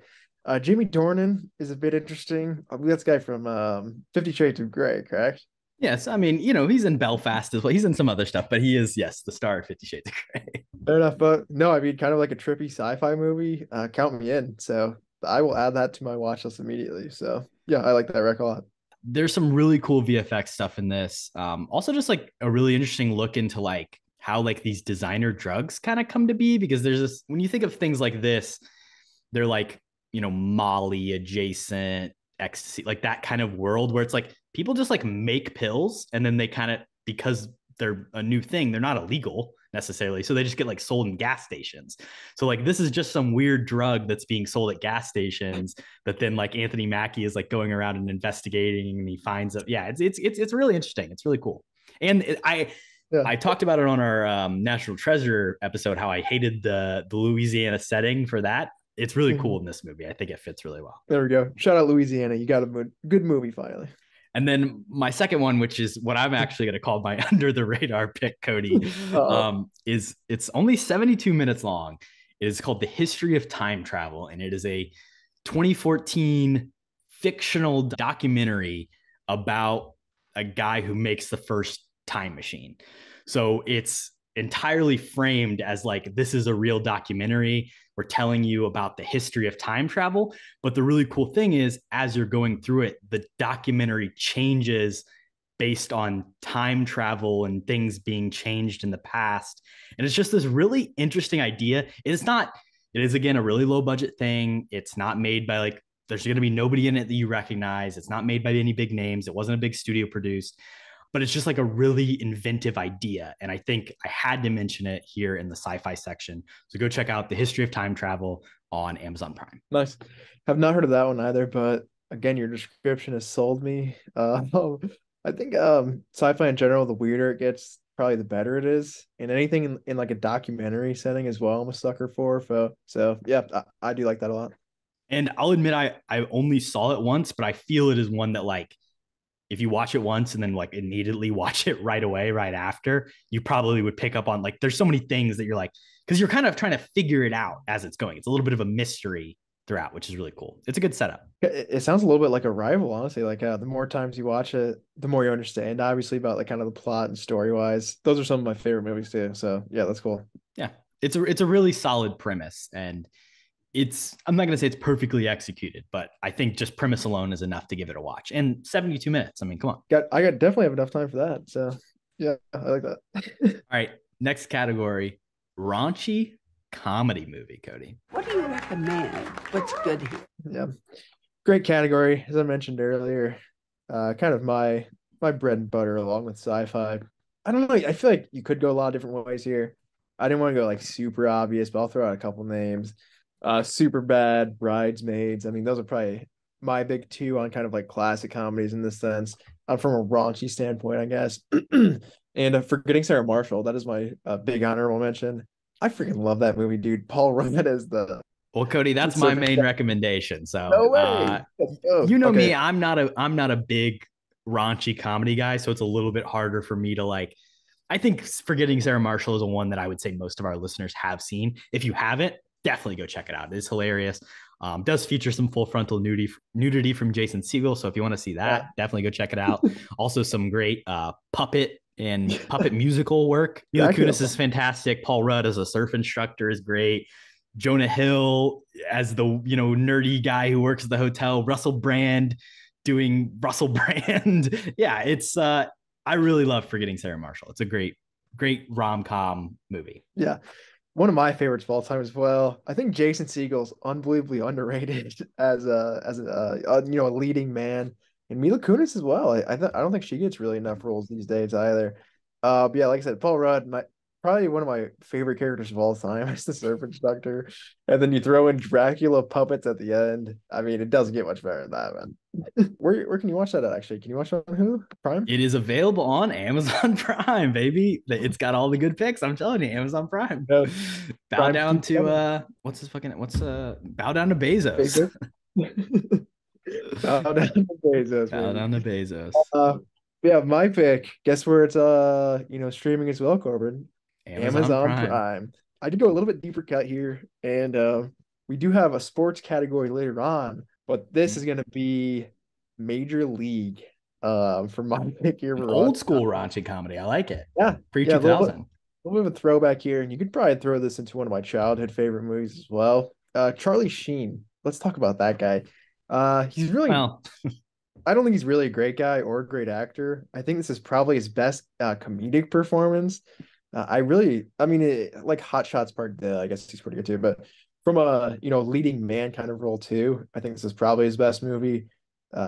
Jamie Dornan is a bit interesting. That's the guy from 50 Shades of Grey, correct? Yes, I mean, he's in Belfast as well. He's in some other stuff, but he is, yes, the star of 50 Shades of Grey. Fair enough, but no, I mean, kind of like a trippy sci-fi movie. Count me in. So I will add that to my watch list immediately. So yeah, I like that rec a lot. There's some really cool VFX stuff in this. Also just like a really interesting look into like how like these designer drugs kind of come to be, because there's this, when you think of things like this, they're like, Molly adjacent, ecstasy, like that kind of world where it's like people just like make pills and then they kind of, because they're a new thing, they're not illegal. necessarily. So they just get like sold in gas stations. So like this is just some weird drug that's being sold at gas stations that then like Anthony Mackie is like going around and investigating, and he finds it. Yeah, it's really interesting. It's really cool. And I talked about it on our National Treasure episode, how I hated the Louisiana setting for that. It's really cool in this movie. I think it fits really well. There we go. Shout out Louisiana. You got a good movie finally. And then my second one, which is what I'm actually going to call my under the radar pick, Kody, is it's only 72 minutes long. It is called The History of Time Travel, and it is a 2014 fictional documentary about a guy who makes the first time machine. So it's entirely framed as like, this is a real documentary. We're telling you about the history of time travel. But the really cool thing is, as you're going through it, the documentary changes based on time travel and things being changed in the past. And it's just this really interesting idea. It is again, a really low budget thing. It's not made by like, there's going to be nobody in it that you recognize. It's not made by any big names. It wasn't a big studio produced, but it's just like a really inventive idea. And I think I had to mention it here in the sci-fi section. So go check out The History of Time Travel on Amazon Prime. Nice. Have not heard of that one either, but again, your description has sold me. I think sci-fi in general, the weirder it gets, probably the better it is. And anything in like a documentary setting as well, I'm a sucker for. So yeah, I do like that a lot. And I'll admit I only saw it once, but I feel it is one that like, if you watch it once and then like immediately watch it right away, right after, you probably would pick up on like, there's so many things that you're like, because you're kind of trying to figure it out as it's going. It's a little bit of a mystery throughout, which is really cool. It's a good setup. It sounds a little bit like Arrival, honestly. Like the more times you watch it, the more you understand, obviously, about like kind of the plot and story wise. Those are some of my favorite movies too. So yeah, that's cool. Yeah, it's a really solid premise, and I'm not going to say it's perfectly executed, but I think just premise alone is enough to give it a watch. And 72 minutes. I mean, come on. I definitely have enough time for that. So yeah, I like that. All right. Next category, raunchy comedy movie, Kody. What do you recommend? What's good here? Yeah. Great category. As I mentioned earlier, kind of my bread and butter along with sci-fi. I don't know. I feel like you could go a lot of different ways here. I didn't want to go like super obvious, but I'll throw out a couple names. Superbad, Bridesmaids. I mean, those are probably my big two on kind of like classic comedies in this sense, from a raunchy standpoint, I guess. And Forgetting Sarah Marshall, that is my big honorable mention. I freaking love that movie, dude. Paul Rudd as the. Well, Kody, that's my main recommendation. So, no way. You know me, I'm not a big raunchy comedy guy, so it's a little bit harder for me to like. I think Forgetting Sarah Marshall is a one that I would say most of our listeners have seen. If you haven't, definitely go check it out. It's hilarious. Does feature some full frontal nudity from Jason Segel. So if you want to see that, definitely go check it out. Also some great puppet musical work. Mila Kunis is fantastic. Paul Rudd as a surf instructor is great. Jonah Hill as the nerdy guy who works at the hotel. Russell Brand doing Russell Brand. Yeah, it's I really love Forgetting Sarah Marshall. It's a great rom-com movie. Yeah. One of my favorites of all time as well. I think Jason Segel's unbelievably underrated as a leading man, and Mila Kunis as well. I don't think she gets really enough roles these days either. But yeah, like I said, Paul Rudd, probably one of my favorite characters of all time is the surf instructor, and then you throw in Dracula puppets at the end. I mean, it doesn't get much better than that, man. Where can you watch that at, actually? Can you watch it on who? Prime? It is available on Amazon Prime, baby. It's got all the good picks. I'm telling you, Amazon Prime. No. Bow down to Bezos. Bow down to Bezos. Bow down to Bezos. Yeah, my pick. Guess where it's streaming as well, Korbin? Amazon Prime. I did go a little bit deeper cut here, and we do have a sports category later on, but this is going to be Major League for my pick here. Old school raunchy comedy. I like it. Yeah. Pre-2000. A little bit of a throwback here, and you could probably throw this into one of my childhood favorite movies as well. Charlie Sheen. Let's talk about that guy. He's really I don't think he's really a great guy or a great actor. I think this is probably his best comedic performance. Like Hot Shots Part Deux, I guess he's pretty good too. But from a leading man kind of role too, I think this is probably his best movie.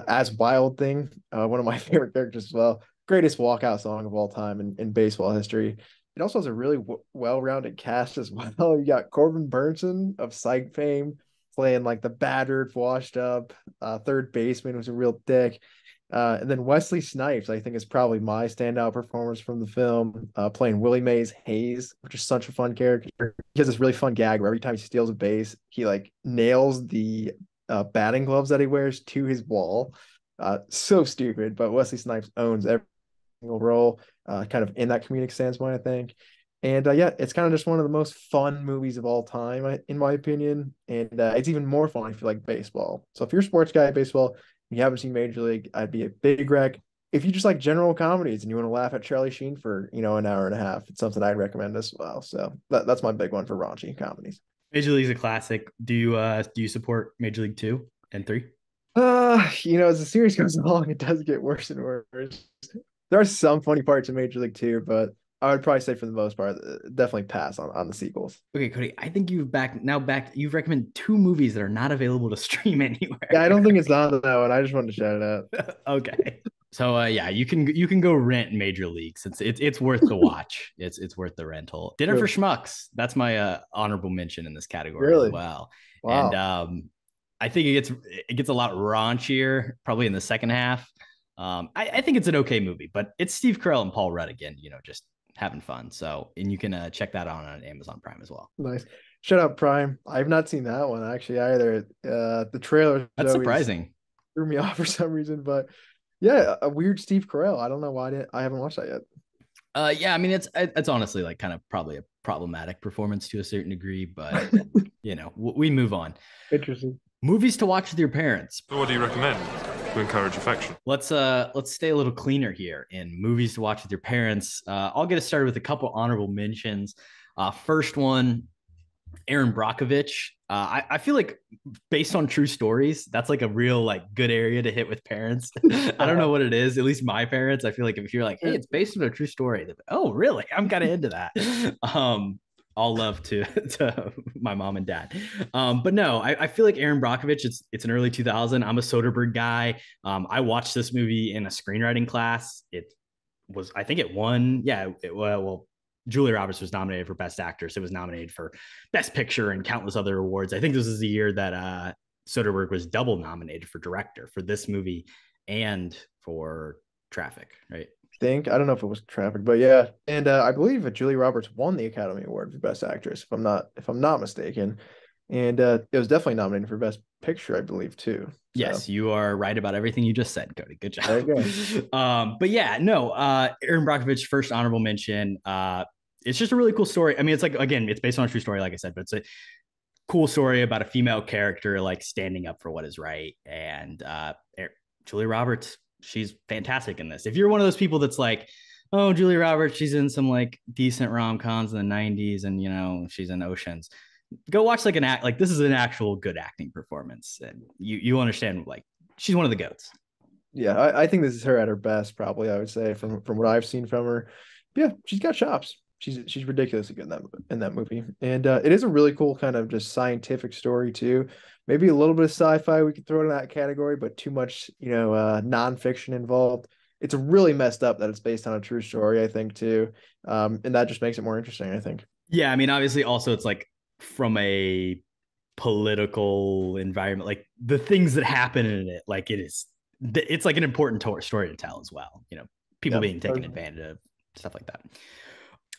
As Wild Thing, one of my favorite characters as well. Greatest walkout song of all time in baseball history. it also has a really well-rounded cast as well. You got Corbin Burnson of Psych fame playing like the battered, washed up third baseman who's a real dick. And then Wesley Snipes, I think, is probably my standout performance from the film, playing Willie Mays Hayes, which is such a fun character. He has this really fun gag where every time he steals a base, he like nails the batting gloves that he wears to his wall. So stupid, but Wesley Snipes owns every single role, kind of in that comedic standpoint, I think. And yeah, it's kind of just one of the most fun movies of all time, in my opinion. And it's even more fun if you like baseball. So if you're a sports guy at baseball, you haven't seen Major League, I'd be a big rec. If you just like general comedies and you want to laugh at Charlie Sheen for, an hour and a half, it's something I'd recommend as well. So that's my big one for raunchy comedies. Major League's a classic. Do you support Major League 2 and 3? As the series goes along, it does get worse and worse. There are some funny parts in Major League 2, but I would probably say for the most part, definitely pass on the sequels. Okay, Kody, I think you've recommended 2 movies that are not available to stream anywhere. Yeah, I don't think it's on that one. I just wanted to shout it out. Okay. So yeah, you can go rent Major League since it's worth the watch. It's worth the rental. Dinner for Schmucks. That's my honorable mention in this category as well. Wow. And I think it gets a lot raunchier probably in the second half. I think it's an okay movie, but it's Steve Carell and Paul Rudd again, just having fun. So, and you can check that out on Amazon Prime as well. Nice. Shout out Prime. I've not seen that one actually either. The trailer. That's surprising. Threw me off for some reason, but yeah, a weird Steve Carell. I don't know why I haven't watched that yet. Yeah, I mean, it's honestly like kind of probably a problematic performance to a certain degree, but we move on. Interesting. Movies to watch with your parents. So what do you recommend to encourage affection? Let's stay a little cleaner here in movies to watch with your parents. I'll get us started with a couple honorable mentions. First one, Aaron Brockovich. I feel like based on true stories, that's like a real like good area to hit with parents. I don't know what it is. At least my parents, I feel like if you're like, hey, it's based on a true story. Like, oh, really? I'm kind of into that. All love to my mom and dad. But no, I feel like Aaron Brockovich, it's an early 2000. I'm a Soderbergh guy. I watched this movie in a screenwriting class. I think it won. Yeah. Well, Julia Roberts was nominated for Best Actress. It was nominated for Best Picture and countless other awards. I think this is the year that Soderbergh was double nominated for director for this movie and for Traffic, right? I don't know if it was Traffic, but yeah. And I believe Julia Roberts won the Academy Award for Best Actress, if I'm not mistaken. And it was definitely nominated for Best Picture, I believe, too. So. Yes, you are right about everything you just said, Kody. Good job. There you go. But yeah, no, Aaron Brockovich, first honorable mention. It's just a really cool story. I mean, it's like, again, it's based on a true story, like I said, but it's a cool story about a female character like standing up for what is right. And Julia Roberts, she's fantastic in this. If you're one of those people that's like, oh, Julia Roberts, she's in some like decent rom-coms in the 90s and she's in Oceans, go watch like this is an actual good acting performance. And you understand, like, she's one of the GOATs. Yeah, I think this is her at her best, probably, I would say, from what I've seen from her. Yeah, she's got chops. She's ridiculously good in that movie. And it is a really cool kind of just scientific story too. Maybe a little bit of sci-fi we could throw in that category, but too much, nonfiction involved. It's really messed up that it's based on a true story, I think, too. And that just makes it more interesting, I think. Yeah, I mean, obviously also it's like from a political environment, like the things that happen in it, like it's like an important story to tell as well. People being taken advantage of, stuff like that.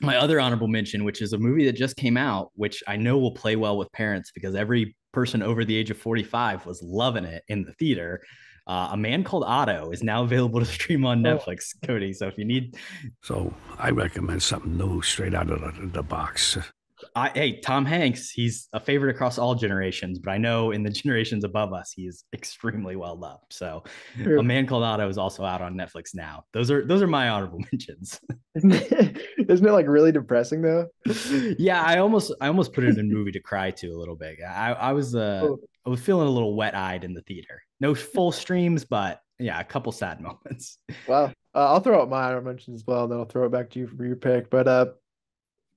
My other honorable mention, which is a movie that just came out, which I know will play well with parents because every person over the age of 45 was loving it in the theater. A Man Called Otto is now available to stream on Netflix, Kody. So if you need... So I recommend something new, straight out of the box. Hey, Tom Hanks, he's a favorite across all generations, but I know in the generations above us, he is extremely well loved. So A Man Called Otto is also out on Netflix now. Those are my honorable mentions. Isn't it like really depressing though? Yeah, I almost put it in movie to cry to a little bit. I was feeling a little wet-eyed in the theater. No full streams, but yeah, a couple sad moments. Wow. I'll throw out my honorable mentions as well, then I'll throw it back to you for your pick. But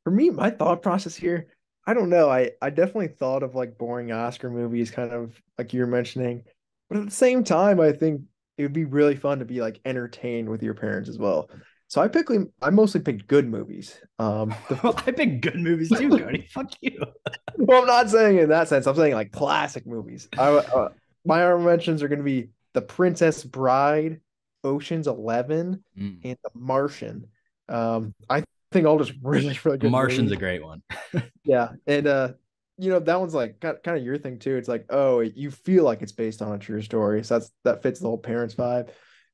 for me, my thought process here, I don't know. I definitely thought of like boring Oscar movies, kind of like you were mentioning. But at the same time, I think it would be really fun to be like entertained with your parents as well. So I mostly picked good movies. I pick good movies too, Cody. Fuck you. Well, I'm not saying in that sense. I'm saying like classic movies. My honorable mentions are going to be The Princess Bride, Ocean's 11, and The Martian. I think all just really, really good Martian's movies. a great one. Yeah, and that one's like kind of your thing too. It's like, oh, you feel like it's based on a true story, so that fits the whole parents vibe.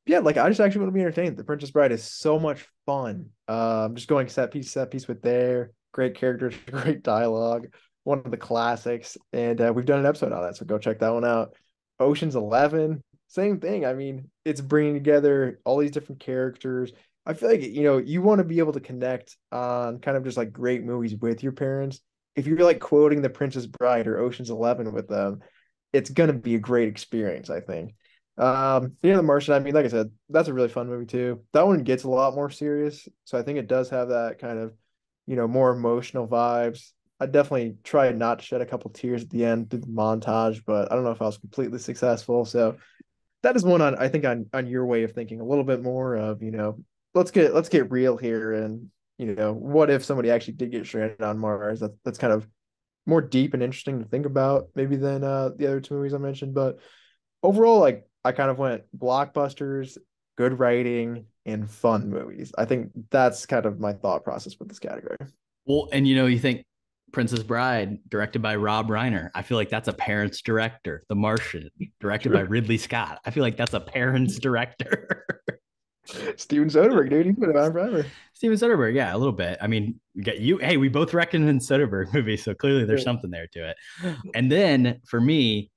Yeah, like I just actually want to be entertained. The Princess Bride is so much fun. Just going set piece with there. Great characters, great dialogue. One of the classics, and we've done an episode on that, so go check that one out. Ocean's 11, same thing. I mean, it's bringing together all these different characters. I feel like you want to be able to connect on kind of just like great movies with your parents. If you're like quoting The Princess Bride or Ocean's 11 with them, it's gonna be a great experience, I think. The Martian, I mean, like I said, that's a really fun movie too. That one gets a lot more serious, so I think it does have that kind of, more emotional vibes. I definitely tried not to shed a couple tears at the end through the montage, but I don't know if I was completely successful. So that is one I think on your way of thinking a little bit more of, let's get real here, and what if somebody actually did get stranded on Mars? That's kind of more deep and interesting to think about maybe than the other two movies I mentioned. But overall, like I kind of went blockbusters, good writing, and fun movies. I think that's kind of my thought process with this category. Well, and you think Princess Bride, directed by Rob Reiner. I feel like that's a parent's director. The Martian, directed by Ridley Scott. I feel like that's a parent's director. Steven Soderbergh, dude, he's been around forever. Steven Soderbergh, yeah, a little bit. I mean, hey, we both recommend Soderbergh movies, so clearly there's something there to it. And then for me,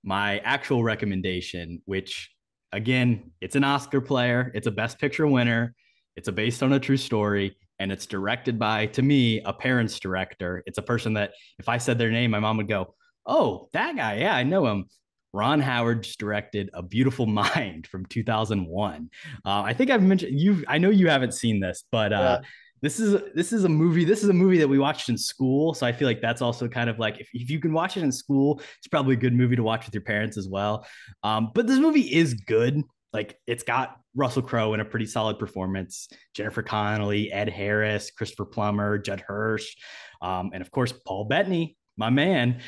my actual recommendation, which again, it's an Oscar player, it's a Best Picture winner, it's based on a true story, and it's directed by, to me, a parent's director. It's a person that if I said their name, my mom would go, "Oh, that guy, yeah, I know him." Ron Howard just directed A Beautiful Mind from 2001. I think I've mentioned you. I know you haven't seen this, but this is a movie. This is a movie that we watched in school, so I feel like that's also kind of like if you can watch it in school, it's probably a good movie to watch with your parents as well. But this movie is good. Like it's got Russell Crowe in a pretty solid performance, Jennifer Connelly, Ed Harris, Christopher Plummer, Judd Hirsch, and of course Paul Bettany, my man,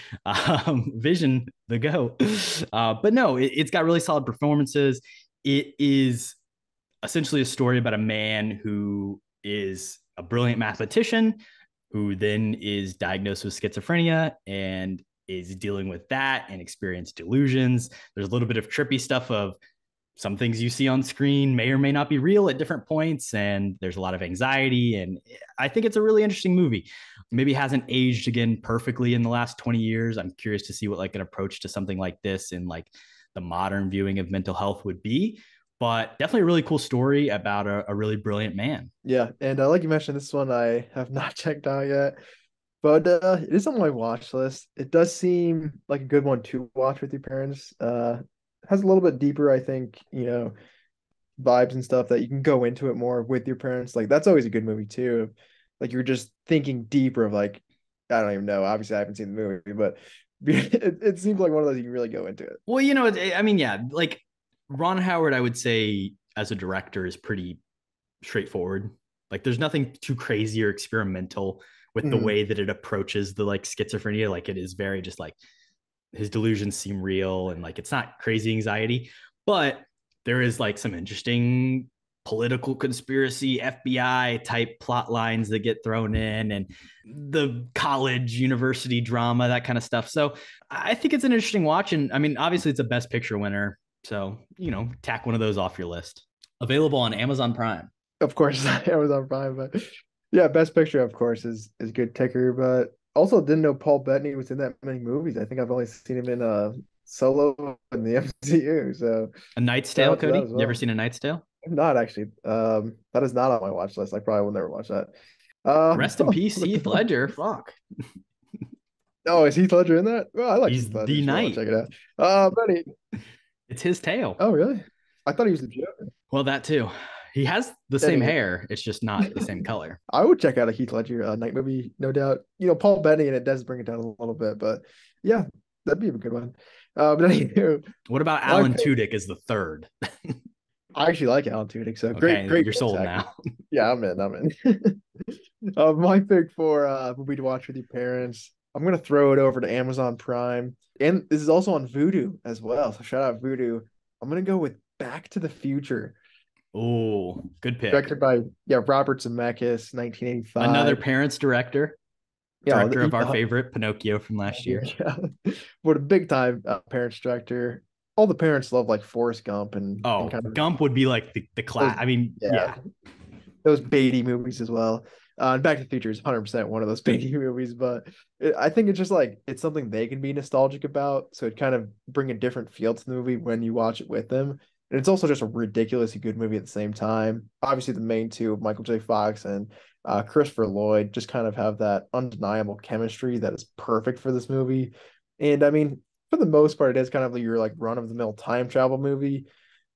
Vision, the GOAT. But no, it's got really solid performances. It is essentially a story about a man who is a brilliant mathematician who then is diagnosed with schizophrenia and is dealing with that and experience delusions. There's a little bit of trippy stuff of some things you see on screen may or may not be real at different points. And there's a lot of anxiety. And I think it's a really interesting movie. Maybe hasn't aged again perfectly in the last 20 years. I'm curious to see what like an approach to something like this in like the modern viewing of mental health would be. But definitely a really cool story about a really brilliant man. Yeah. And like you mentioned, this one I have not checked out yet. But it is on my watch list. It does seem like a good one to watch with your parents. Has a little bit deeper, I think, vibes and stuff that you can go into it more with your parents. Like that's always a good movie too. Like you're just thinking deeper of like, I don't even know. Obviously, I haven't seen the movie, but it seems like one of those you can really go into it. Well, I mean, yeah, like Ron Howard, I would say as a director is pretty straightforward. Like there's nothing too crazy or experimental with the way that it approaches the like schizophrenia. Like it is very just like his delusions seem real and like it's not crazy anxiety, but there is like some interesting political conspiracy FBI type plot lines that get thrown in and the college university drama, that kind of stuff. So I think it's an interesting watch. And I mean, obviously it's a Best Picture winner, so tack one of those off your list. Available on Amazon Prime. Of course, Amazon Prime, but yeah, Best Picture of course is good ticker, but also didn't know Paul Bettany was in that many movies. I think I've only seen him in Solo in the MCU. So A Knight's Tale, Cody? Well. You ever seen A Knight's Tale? I'm not actually. That is not on my watch list. I probably will never watch that. Rest in peace, Heath Ledger. Fuck. Oh, is Heath Ledger in that? Well, I like He's Heath Ledger. the Knight. Check it out. Benny. It's his tail. Oh, really? I thought he was the Joker. Well, that too. He has the same hair. It's just not the same color. I would check out a Heath Ledger Knight movie, no doubt. Paul Bettany, and it does bring it down a little bit, but yeah, that'd be a good one. But anywho, what about Alan Tudyk as the third? I actually like Alan Tudyk, so Okay, great you're voice sold acting. now. Yeah, I'm in. My pick for movie to watch with your parents. I'm gonna throw it over to Amazon Prime, and this is also on Vudu as well. So shout out Vudu. I'm gonna go with Back to the Future, Oh, good pick. directed by Robert Zemeckis, Another 1985. parents director, Yeah, director of our favorite Pinocchio from last year. yeah. What a big time parents director. All the parents love like Forrest Gump and Oh, kind of Gump would be like the those, class. I mean, yeah, yeah. those Beatty movies as well. And Back to the Future is 100% one of those Beatty movies, but I think it's just like it's something they can be nostalgic about. So it kind of bring a different feel to the movie when you watch it with them. And it's also just a ridiculously good movie at the same time. Obviously, the main two, Michael J. Fox and Christopher Lloyd, just kind of have that undeniable chemistry that is perfect for this movie. And I mean, for the most part, it is kind of your like run of the mill time travel movie.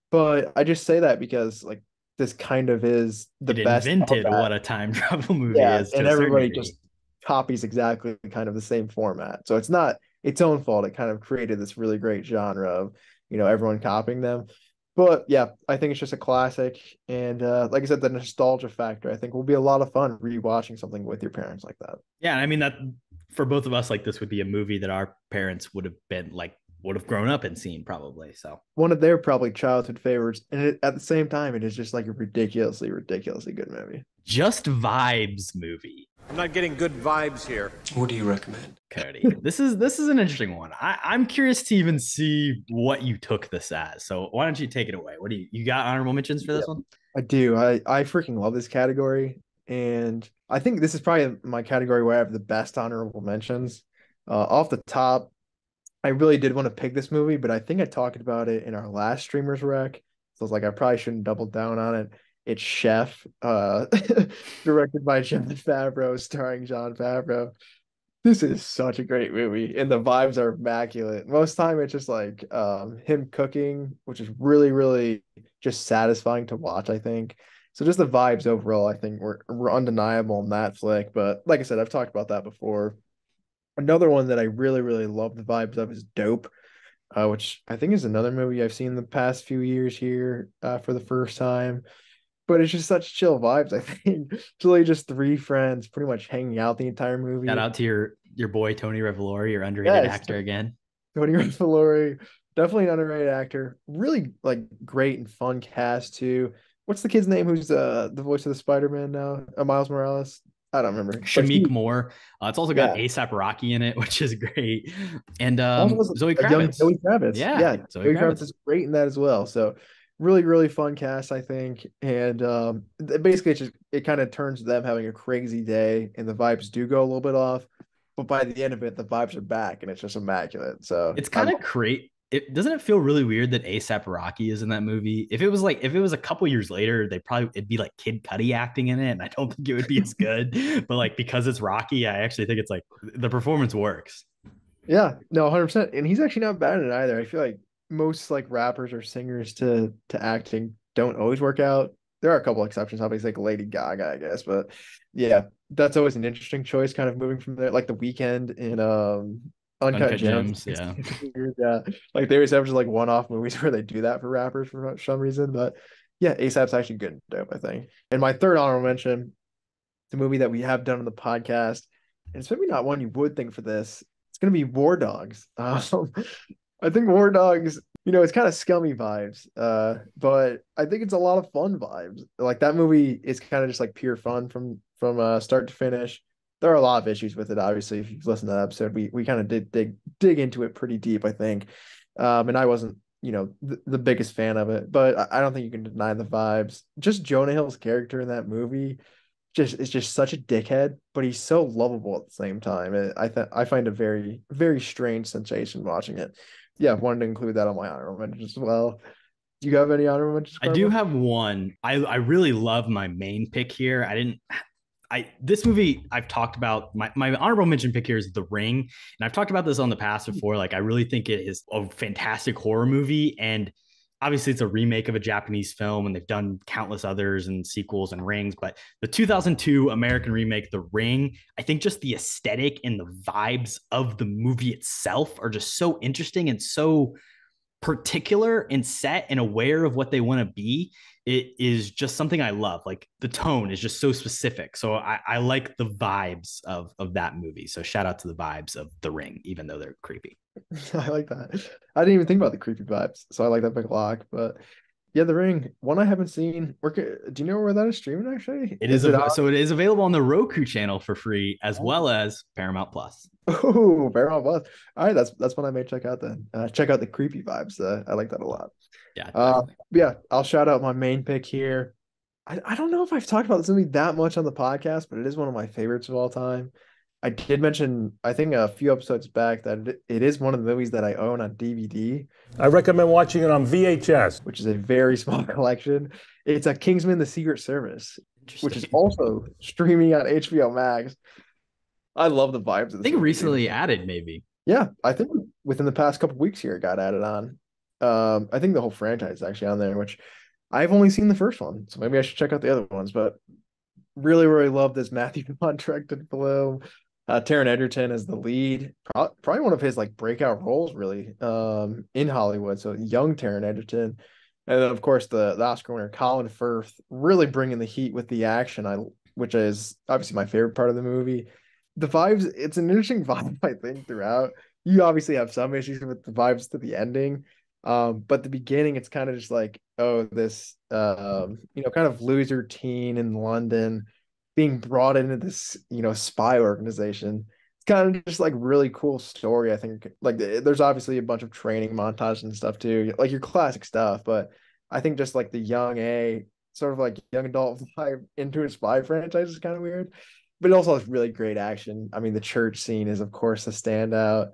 But I just say that because like this kind of is the It best of invented that. what a time travel movie Yeah, is to and a certain everybody degree. just copies exactly kind of the same format. So it's not its own fault. It kind of created this really great genre of, everyone copying them. But yeah, I think it's just a classic. And like I said, the nostalgia factor, I think will be a lot of fun rewatching something with your parents like that. Yeah, I mean that for both of us, like this would be a movie that our parents would have grown up and seen probably. So One of their probably childhood favorites. And at the same time, it is just like a ridiculously, ridiculously good movie. just vibes movie. I'm not getting good vibes here. What do you recommend? Cody, this is an interesting one. I'm curious to even see what you took this as. So why don't you take it away? What do you got honorable mentions for this one? I do. I freaking love this category. And I think this is probably my category where I have the best honorable mentions. Off the top, I really did want to pick this movie, but I think I talked about it in our last streamers rec. So I was like, I probably shouldn't double down on it. It's Chef, directed by Jon Favreau, starring Jon Favreau. This is such a great movie, and the vibes are immaculate. Most time it's just like him cooking, which is really, really just satisfying to watch, I think. So just the vibes overall, I think were undeniable in that flick. But like I said, I've talked about that before. Another one that I really, really love the vibes of is Dope, which I think is another movie I've seen the past few years here for the first time. But it's just such chill vibes, I think. It's really just three friends pretty much hanging out the entire movie. Shout out to your boy Tony Revolori, your underrated actor again. Tony Revolori, definitely an underrated actor. Really like great and fun cast too. What's the kid's name who's the voice of the Spider-Man now? Miles Morales? I don't remember. Shamik Moore. It's also got A$AP Rocky in it, which is great. And Zoe Kravitz. Young Zoe Kravitz. Yeah, Zoe Kravitz is great in that as well. So really, really fun cast, I think. And basically it kind of turns them having a crazy day and the vibes do go a little bit off. But by the end of it, the vibes are back and it's just immaculate. So it's kind of great. Doesn't it feel really weird that A$AP Rocky is in that movie? If it was a couple years later, it'd be like Kid Cudi acting in it, and I don't think it would be as good. But like because it's Rocky, I actually think it's like the performance works. Yeah, no, 100%. And he's actually not bad at it either. I feel like most like rappers or singers to acting don't always work out. There are a couple exceptions, obviously like Lady Gaga, I guess, but yeah, that's always an interesting choice, kind of moving from there, like The Weeknd in Uncut Gems. Yeah. Yeah. Like they always have just like one-off movies where they do that for rappers for some reason. But yeah, A$AP's actually good and dope, I think. And my third honorable mention, it's a movie that we have done on the podcast. And it's maybe not one you would think for this. It's gonna be War Dogs. I think War Dogs, it's kind of scummy vibes. But I think it's a lot of fun vibes. Like that movie is kind of just like pure fun from start to finish. There are a lot of issues with it, obviously. If you've listened to that episode, we kind of did dig into it pretty deep, I think. And I wasn't, the biggest fan of it, but I don't think you can deny the vibes. Just Jonah Hill's character in that movie is just such a dickhead, but he's so lovable at the same time. I find a very, very strange sensation watching it. Yeah, I wanted to include that on my honorable mentions as well. Do you have any honorable mentions? I do have one. I really love my main pick here. This movie I've talked about. My honorable mention pick here is The Ring, and I've talked about this on the past before. Like I really think it is a fantastic horror movie, and obviously it's a remake of a Japanese film, and they've done countless others and sequels and Rings. But the 2002 American remake, The Ring, I think just the aesthetic and the vibes of the movie itself are just so interesting and so particular and set and aware of what they want to be, it is just something I love. Like the tone is just so specific. So I like the vibes of that movie. So shout out to the vibes of The Ring, even though they're creepy. I like that. I didn't even think about the creepy vibes, so I like that pick a lot. But yeah, The Ring, one I haven't seen. Do you know where that is streaming actually? It is available on the Roku channel for free, as well as Paramount Plus. Oh, Paramount Plus. All right, that's one I may check out then. Check out the creepy vibes. I like that a lot. Yeah. Yeah, I'll shout out my main pick here. I don't know if I've talked about this movie that much on the podcast, but it is one of my favorites of all time. I did mention, I think a few episodes back, that it is one of the movies that I own on DVD. I recommend watching it on VHS, which is a very small collection. It's a Kingsman: The Secret Service, which is also streaming on HBO Max. I love the vibes of this. I think recently added, maybe. Yeah, I think within the past couple weeks here, it got added on. I think the whole franchise is actually on there, which I've only seen the first one, so maybe I should check out the other ones. But really, really love this Matthew Vaughn directed film. Taron Egerton as the lead, probably one of his like breakout roles, really, in Hollywood. So young Taron Egerton, and then of course the Oscar winner Colin Firth, really bringing the heat with the action. Which is obviously my favorite part of the movie. The vibes, it's an interesting vibe, I think, throughout. You obviously have some issues with the vibes to the ending. But the beginning, it's kind of just like, oh, this, kind of loser teen in London being brought into this, spy organization. It's kind of just like really cool story. I think like there's obviously a bunch of training montages and stuff too, like your classic stuff. But I think just like the young adult vibe into a spy franchise is kind of weird. But it also has really great action. I mean, the church scene is, of course, a standout.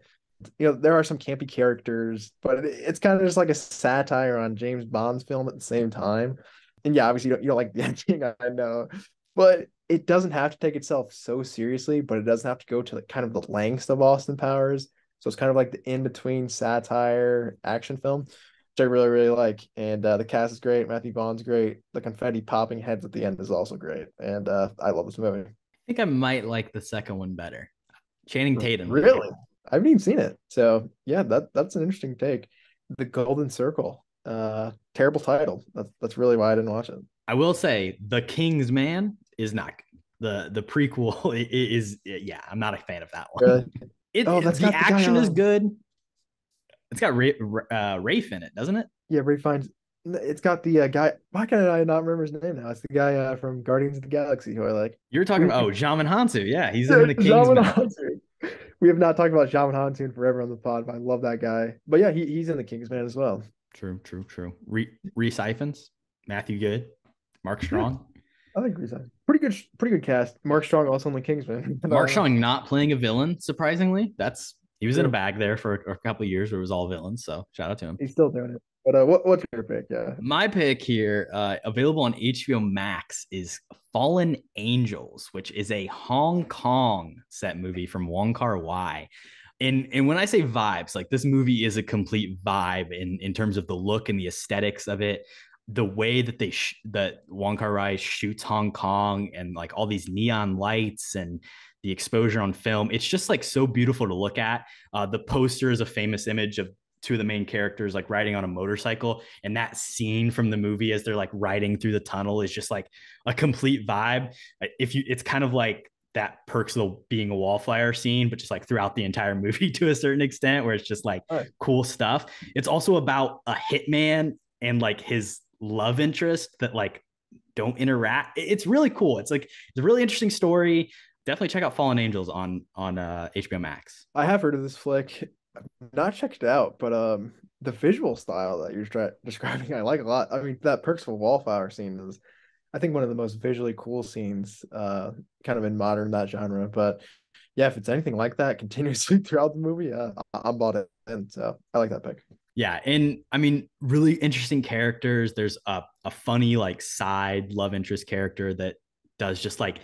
There are some campy characters, but it's kind of just like a satire on James Bond's film at the same time. And yeah, obviously you don't like the ending, I know, but it doesn't have to take itself so seriously, but it doesn't have to go to kind of the lengths of Austin Powers. So it's kind of like the in-between satire action film, which I really, really like. And the cast is great. Matthew Vaughn's great. The confetti popping heads at the end is also great. And I love this movie. I think I might like the second one better. Channing Tatum. Really? I haven't even seen it. So yeah, that's an interesting take. The Golden Circle. Terrible title. That's really why I didn't watch it. I will say The King's Man is not the prequel is yeah, I'm not a fan of that one. Really? The action is good. It's got Rafe in it, doesn't it? Yeah, Rafe Fiennes. It's got the guy. Why can I not remember his name now? It's the guy from Guardians of the Galaxy who I like. You're talking about Djimon Hounsou. Yeah, he's in The King's Man. We have not talked about Djimon Hounsou in forever on the pod, but I love that guy. But yeah, he's in The King's Man as well. True. Rhys Ifans, Matthew Good, Mark Strong. I think Rhys Ifans. Pretty good cast. Mark Strong also in The King's Man. Mark Strong not playing a villain, surprisingly. He was in a bag there for a couple of years where it was all villains. So shout out to him. He's still doing it. But what's your pick? Yeah, my pick here, available on HBO Max, is Fallen Angels, which is a Hong Kong set movie from Wong Kar-wai. And when I say vibes, like this movie is a complete vibe in terms of the look and the aesthetics of it, the way that that Wong Kar-wai shoots Hong Kong and like all these neon lights and the exposure on film. It's just like so beautiful to look at. The poster is a famous image of two of the main characters like riding on a motorcycle, and that scene from the movie as they're like riding through the tunnel is just like a complete vibe. It's kind of like that Perks of Being a Wallflower scene, but just like throughout the entire movie to a certain extent, where it's just like cool stuff. It's also about a hitman and like his love interest that like don't interact. It's really cool. It's a really interesting story. Definitely check out Fallen Angels on HBO Max. I have heard of this flick. I've not checked it out, but the visual style that you're describing, I like a lot. I mean, that Perks of a Wallflower scene is, I think, one of the most visually cool scenes, kind of in modern that genre. But yeah, if it's anything like that continuously throughout the movie, I'm bought in. So I like that pick. Yeah, and I mean, really interesting characters. There's a funny like side love interest character that does just like,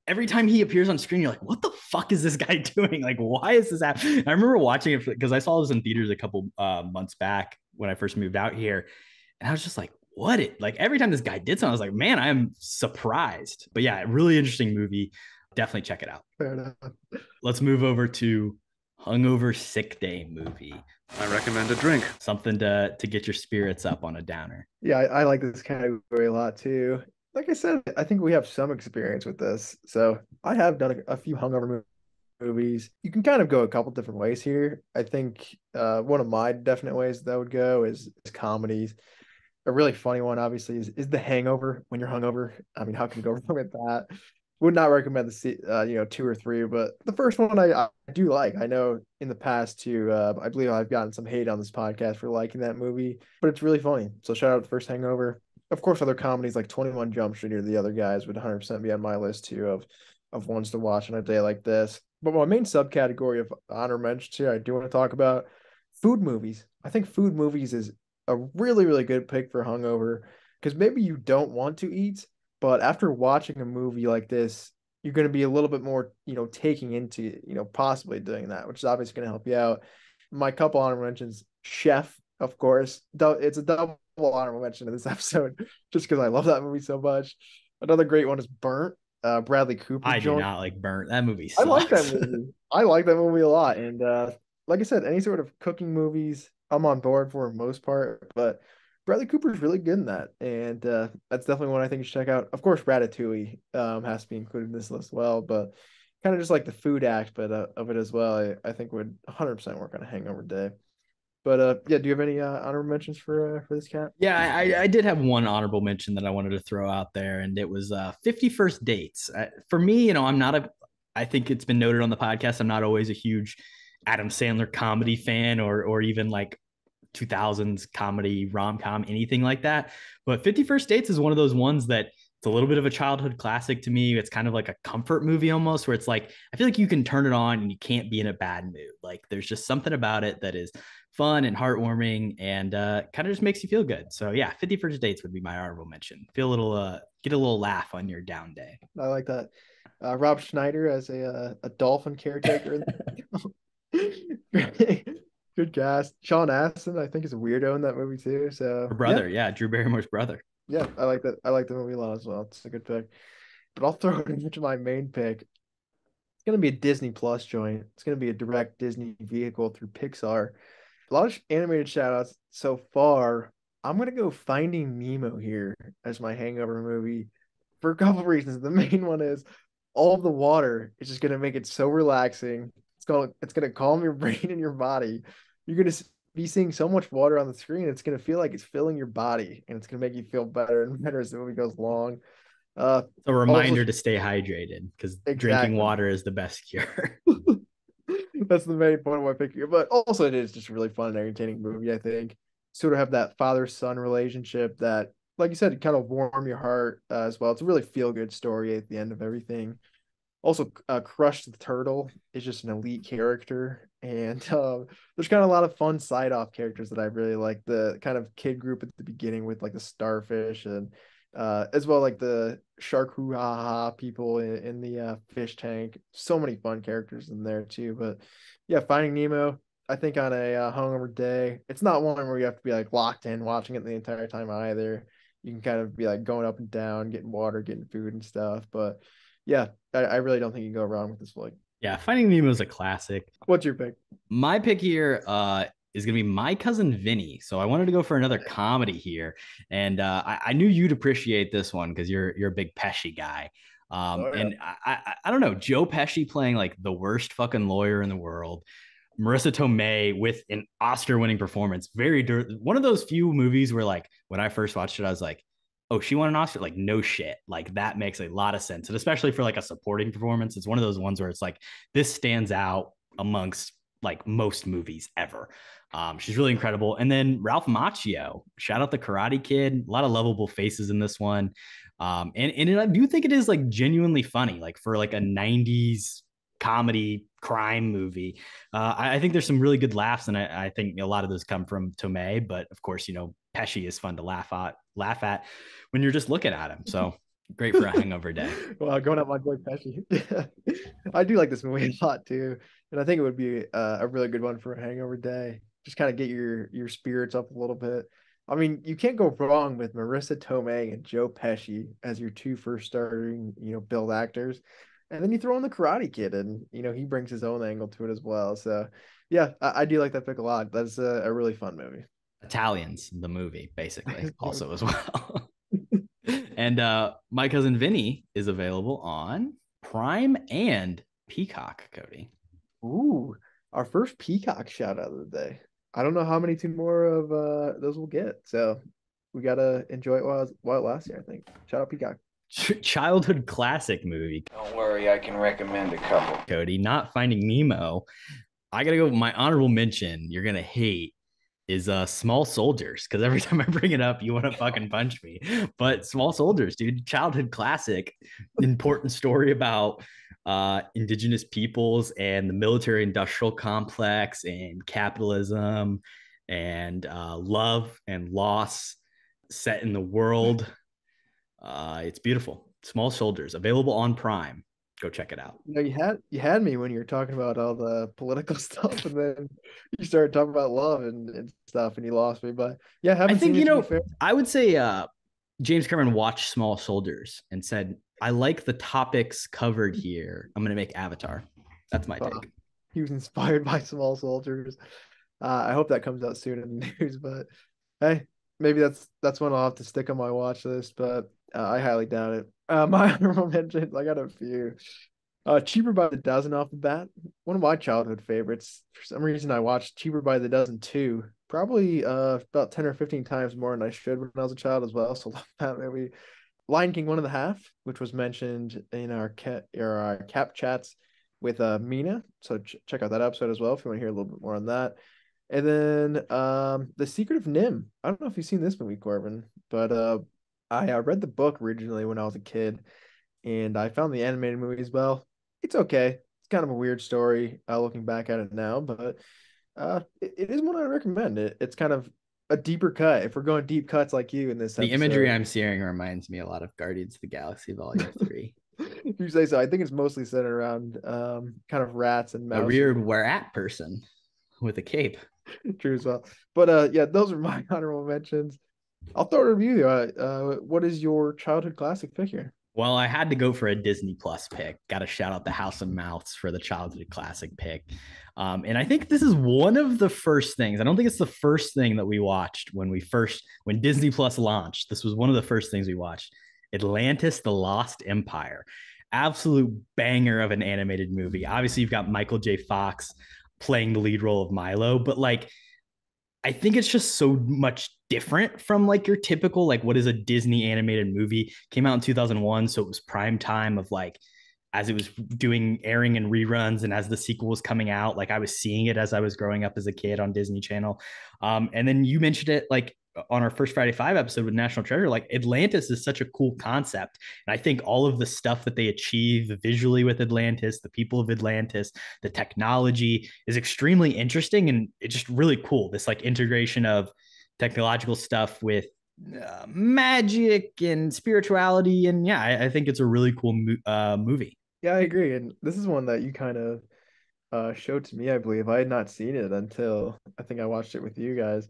every time he appears on screen, you're like, what the fuck is this guy doing? Like, why is this happening? I remember watching it because I saw this in theaters a couple months back when I first moved out here. And I was just like, like every time this guy did something, I was like, man, I am surprised. But yeah, really interesting movie. Definitely check it out. Fair enough. Let's move over to hungover sick day movie. I recommend a drink. Something to get your spirits up on a downer. Yeah, I like this category a lot too. Like I said, I think we have some experience with this. So I have done a few hungover movies. You can kind of go a couple different ways here. I think one of my definite ways that would go is comedies. A really funny one, obviously, is The Hangover when you're hungover. I mean, how can you go wrong with that? Would not recommend the two or three, but the first one I do like. I know in the past too, I believe I've gotten some hate on this podcast for liking that movie, but it's really funny. So shout out to the first Hangover. Of course, other comedies like 21 Jump Street or the other guys would 100% be on my list too of ones to watch on a day like this. But my main subcategory of honor mentions here, I do want to talk about food movies. I think food movies is a really, really good pick for hungover because maybe you don't want to eat, but after watching a movie like this, you're going to be a little bit more, taking into, possibly doing that, which is obviously going to help you out. My couple honorable mentions, Chef, of course. It's a double honorable mention in this episode just because I love that movie so much. Another great one is Burnt. Bradley Cooper. I do not like Burnt. That movie sucks. I like that movie. I like that movie a lot. And like I said, any sort of cooking movies, I'm on board for the most part. But Bradley Cooper is really good in that, and that's definitely one I think you should check out. Of course, Ratatouille has to be included in this list as well, but kind of just like the food aspect of it as well, I think would 100% work on a hangover day. But yeah, do you have any honorable mentions for this cat? Yeah, I did have one honorable mention that I wanted to throw out there, and it was 50 First Dates. For me, I think it's been noted on the podcast, I'm not always a huge Adam Sandler comedy fan or even like 2000s comedy, rom-com, anything like that. But 50 First Dates is one of those ones that it's a little bit of a childhood classic to me. It's kind of like a comfort movie almost, where it's like, I feel like you can turn it on and you can't be in a bad mood. Like there's just something about it that is fun and heartwarming and kind of just makes you feel good. So yeah, 50 First Dates would be my honorable mention. Feel a little, get a little laugh on your down day. I like that. Rob Schneider as a dolphin caretaker. Good cast. Sean Astin, I think, is a weirdo in that movie too. So Her brother, yeah, Drew Barrymore's brother. Yeah, I like that. I like the movie a lot as well. It's a good pick. But I'll throw it into my main pick. It's gonna be a Disney Plus joint. It's gonna be a direct Disney vehicle through Pixar. A lot of animated shout outs so far. I'm gonna go Finding Nemo here as my hangover movie for a couple of reasons. The main one is all of the water is just gonna make it so relaxing. It's gonna calm your brain and your body. You're gonna be seeing so much water on the screen. It's gonna feel like it's filling your body, and it's gonna make you feel better and better as the movie goes along. It's a reminder to stay hydrated because drinking water is the best cure. That's the main point of my pick here. But also, it is just a really fun and entertaining movie. I think sort of have that father-son relationship that, like you said, kind of warm your heart as well. It's a really feel-good story at the end of everything. Also, Crush the Turtle is just an elite character, and there's kind of a lot of fun side-off characters that I really like. The kind of kid group at the beginning with like the starfish, and as well like the shark hoo-ha-ha people in the fish tank. So many fun characters in there too. But yeah, Finding Nemo, I think on a hungover day, it's not one where you have to be like locked in watching it the entire time either. You can kind of be like going up and down, getting water, getting food and stuff. But yeah, I really don't think you can go wrong with this flick. Yeah, Finding Nemo is a classic. What's your pick? My pick here is going to be My Cousin Vinny. So I wanted to go for another comedy here. And I knew you'd appreciate this one because you're a big Pesci guy. And I don't know, Joe Pesci playing like the worst fucking lawyer in the world. Marissa Tomei with an Oscar-winning performance. One of those few movies where like when I first watched it, I was like, oh, she won an Oscar? Like, no shit. Like, that makes a lot of sense. And especially for like a supporting performance, it's one of those ones where it's like, this stands out amongst like most movies ever. She's really incredible. And then Ralph Macchio, shout out the Karate Kid. A lot of lovable faces in this one. And I do think it is like genuinely funny, like for like a 90s comedy crime movie. I think there's some really good laughs, and I think a lot of those come from Tomei, but of course, Pesci is fun to laugh at when you're just looking at him. So great for a hangover day. Well, going up my boy Pesci. I do like this movie a lot too, and I think it would be a really good one for a hangover day. Just kind of get your spirits up a little bit. I mean, you can't go wrong with Marissa Tomei and Joe Pesci as your two first starting, build actors. And then you throw in the Karate Kid, and he brings his own angle to it as well. So yeah, I do like that pick a lot. That's a really fun movie. Italians, the movie, basically, also as well. And My Cousin Vinny is available on Prime and Peacock, Kody. Ooh, our first Peacock shout out of the day. I don't know how many two more of those we'll get. So we gotta enjoy it while it lasts here, I think. Shout out Peacock. Childhood classic movie. Don't worry, I can recommend a couple. Kody, Not Finding Nemo. I gotta go. My honorable mention, you're gonna hate, is Small Soldiers, because every time I bring it up, you want to fucking punch me. But Small Soldiers, dude, childhood classic, important story about indigenous peoples and the military industrial complex and capitalism and love and loss set in the world. It's beautiful. Small Soldiers, available on Prime. Go check it out. You had me when you were talking about all the political stuff, and then you started talking about love and stuff, and you lost me. But yeah, I think I would say James Cameron watched Small Soldiers and said, "I like the topics covered here. I'm going to make Avatar." That's my take. He was inspired by Small Soldiers. I hope that comes out soon in the news. But hey, maybe that's one I'll have to stick on my watch list. But I highly doubt it. My honorable mentions, I got a few. Cheaper by the Dozen off the bat. One of my childhood favorites. For some reason, I watched Cheaper by the Dozen 2 probably about 10 or 15 times more than I should when I was a child as well. So love that movie. Lion King 1.5, which was mentioned in our KHAP chats with Mina. So check out that episode as well if you want to hear a little bit more on that. And then The Secret of Nim. I don't know if you've seen this movie, Korbin, but I read the book originally when I was a kid, and I found the animated movie as well. It's okay. It's kind of a weird story looking back at it now, but it is one I recommend. It's kind of a deeper cut. If we're going deep cuts like you in this episode. The imagery I'm seeing reminds me a lot of Guardians of the Galaxy Volume 3. If you say so. I think it's mostly centered around kind of rats and mouse. A weird rat person with a cape. True as well. But yeah, those are my honorable mentions. I'll throw a review. What is your childhood classic pick here? Well, I had to go for a Disney Plus pick. Got to shout out the House of Mouths for the childhood classic pick. And I think this is one of the first things. I don't think it's the first thing that we watched when Disney Plus launched. This was one of the first things we watched. Atlantis: The Lost Empire. Absolute banger of an animated movie. Obviously, you've got Michael J. Fox playing the lead role of Milo, but I think it's just so much different from your typical, what is a Disney animated movie. Came out in 2001. So it was prime time of as it was airing in reruns, and as the sequel was coming out, I was seeing it as I was growing up as a kid on Disney Channel. And then you mentioned it on our first Friday 5 episode with National Treasure. Atlantis is such a cool concept. And I think all of the stuff that they achieve visually with Atlantis, the people of Atlantis, the technology is extremely interesting. And it's just really cool. This integration of technological stuff with magic and spirituality. And yeah, I think it's a really cool movie. Yeah, I agree. And this is one that you kind of showed to me, I believe. I had not seen it until I think I watched it with you guys.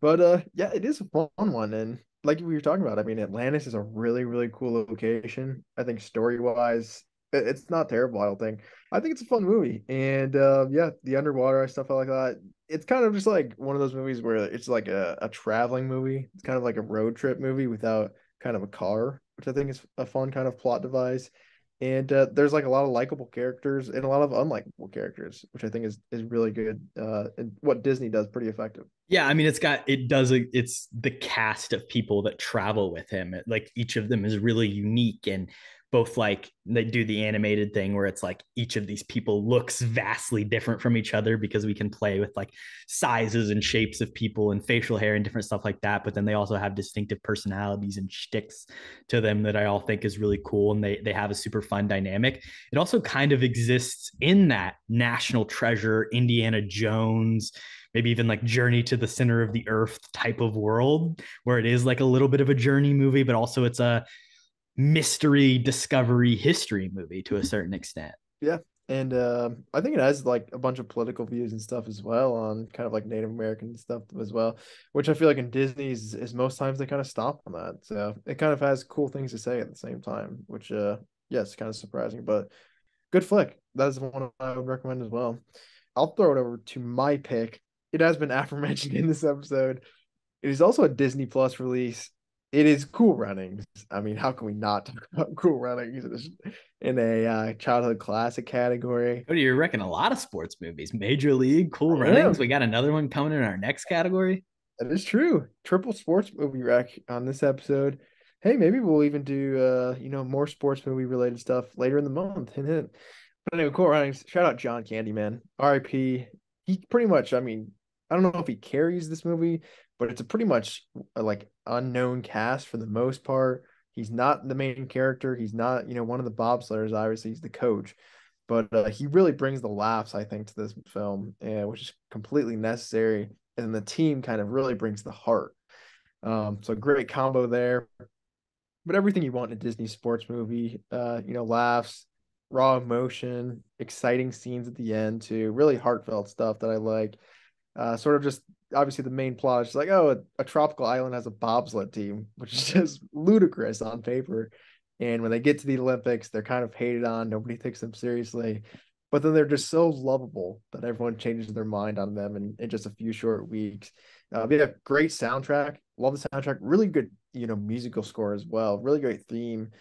But yeah, it is a fun one. And like we were talking about, I mean, Atlantis is a really, really cool location. I think story-wise, it's not terrible, I don't think. I think it's a fun movie. And yeah, the underwater stuff like that. It's kind of just one of those movies where it's a traveling movie. It's kind of like a road trip movie without kind of a car, which I think is a fun kind of plot device. And there's a lot of likable characters and a lot of unlikable characters, which I think is really good. And what Disney does pretty effective. Yeah, I mean, it's the cast of people that travel with him. Each of them is really unique, and both they do the animated thing where it's each of these people looks vastly different from each other because we can play with sizes and shapes of people and facial hair and different stuff like that. But then they also have distinctive personalities and shticks to them that I all think is really cool. And they have a super fun dynamic. It also kind of exists in that National Treasure, Indiana Jones, maybe even Journey to the Center of the Earth type of world, where it is a little bit of a journey movie, but also it's a mystery, discovery, history movie to a certain extent. Yeah. And I think it has a bunch of political views and stuff as well on kind of Native American stuff as well, which I feel in Disney's is most times they kind of stop on that. So it kind of has cool things to say at the same time, which yes, kind of surprising. But good flick. That is one I would recommend as well. I'll throw it over to my pick. It has been aforementioned in this episode. It is also a Disney Plus release. It is Cool Runnings. I mean, how can we not talk about Cool Runnings in a childhood classic category? What do you reckon? A lot of sports movies. Major League, Cool Runnings. We got another one coming in our next category. That is true. Triple sports movie rec on this episode. Hey, maybe we'll even do more sports movie related stuff later in the month. Hint, hint. But anyway, Cool Runnings. Shout out John Candyman. R.I.P. He pretty much, I mean, I don't know if he carries this movie, but it's a pretty much like unknown cast for the most part. He's not the main character. He's not, one of the bobsledders. Obviously, he's the coach, but he really brings the laughs, I think, to this film, which is completely necessary. And the team kind of really brings the heart. So great combo there. But everything you want in a Disney sports movie, laughs, raw emotion, exciting scenes at the end too. Really heartfelt stuff that I like. Sort of just obviously the main plot is just like, oh, a tropical island has a bobsled team, which is just ludicrous on paper. And when they get to the Olympics, they're kind of hated on. Nobody takes them seriously. But then they're just so lovable that everyone changes their mind on them in just a few short weeks. They have great soundtrack. Love the soundtrack. Really good, musical score as well. Really great theme.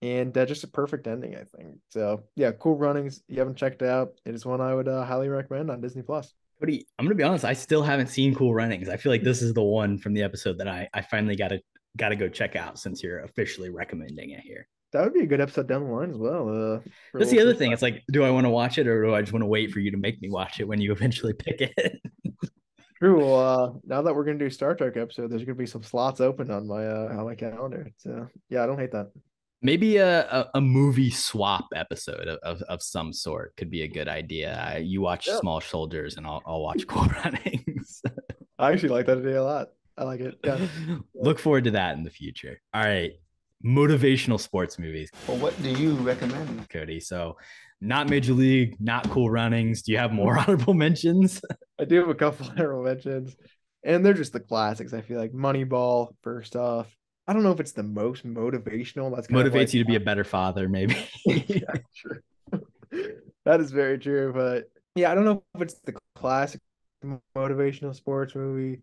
And just a perfect ending, I think. So, yeah, Cool Runnings. You haven't checked it out. It is one I would highly recommend on Disney+. Cody, I'm going to be honest. I still haven't seen Cool Runnings. I feel like this is the one from the episode that I finally got to go check out since you're officially recommending it here. That would be a good episode down the line as well. That's the other thing. It's like, do I want to watch it or do I just want to wait for you to make me watch it when you eventually pick it? True. Well, now that we're going to do Star Trek episode, there's going to be some slots open on my calendar. So, yeah, I don't hate that. Maybe a movie swap episode of some sort could be a good idea. You watch Small Soldiers and I'll watch Cool Runnings. I actually like that idea a lot. I like it. Yeah. Look forward to that in the future. All right. Motivational sports movies. Well, what do you recommend, Cody? So not Major League, not Cool Runnings. Do you have more honorable mentions? I do have a couple honorable mentions, and they're just the classics. I feel like Moneyball, first off. I don't know if it's the most motivational. That's kind motivates you to be a better father, maybe. Yeah, true. That is very true. But yeah, I don't know if it's the classic motivational sports movie,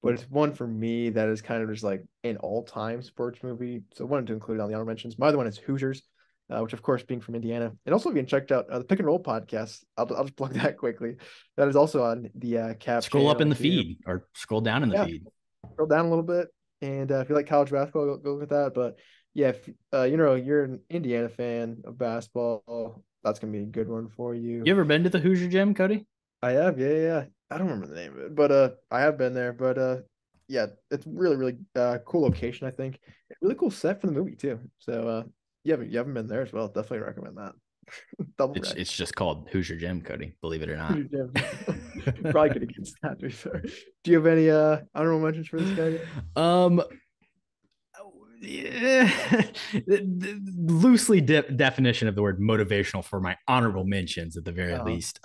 but it's one for me that is kind of just like an all-time sports movie. So I wanted to include it on the honorable mentions. My other one is Hoosiers, which of course being from Indiana. And also if you can check out the Pick and Roll podcast, I'll just plug that quickly. That is also on the KHAP. Scroll up in the feed or scroll down in the feed. Scroll down a little bit. And if you like college basketball, go with that. But yeah, if you're an Indiana fan of basketball, that's gonna be a good one for you. You ever been to the Hoosier Gym, Cody? I have, yeah. I don't remember the name of it, but I have been there. But yeah, it's really, really cool location, I think. Really cool set for the movie too. So you haven't been there as well. Definitely recommend that. It's just called Hoosier Gym, Cody. Believe it or not. Probably could against that. To be fair. Do you have any honorable mentions for this guy? Loosely definition of the word motivational for my honorable mentions at the very least.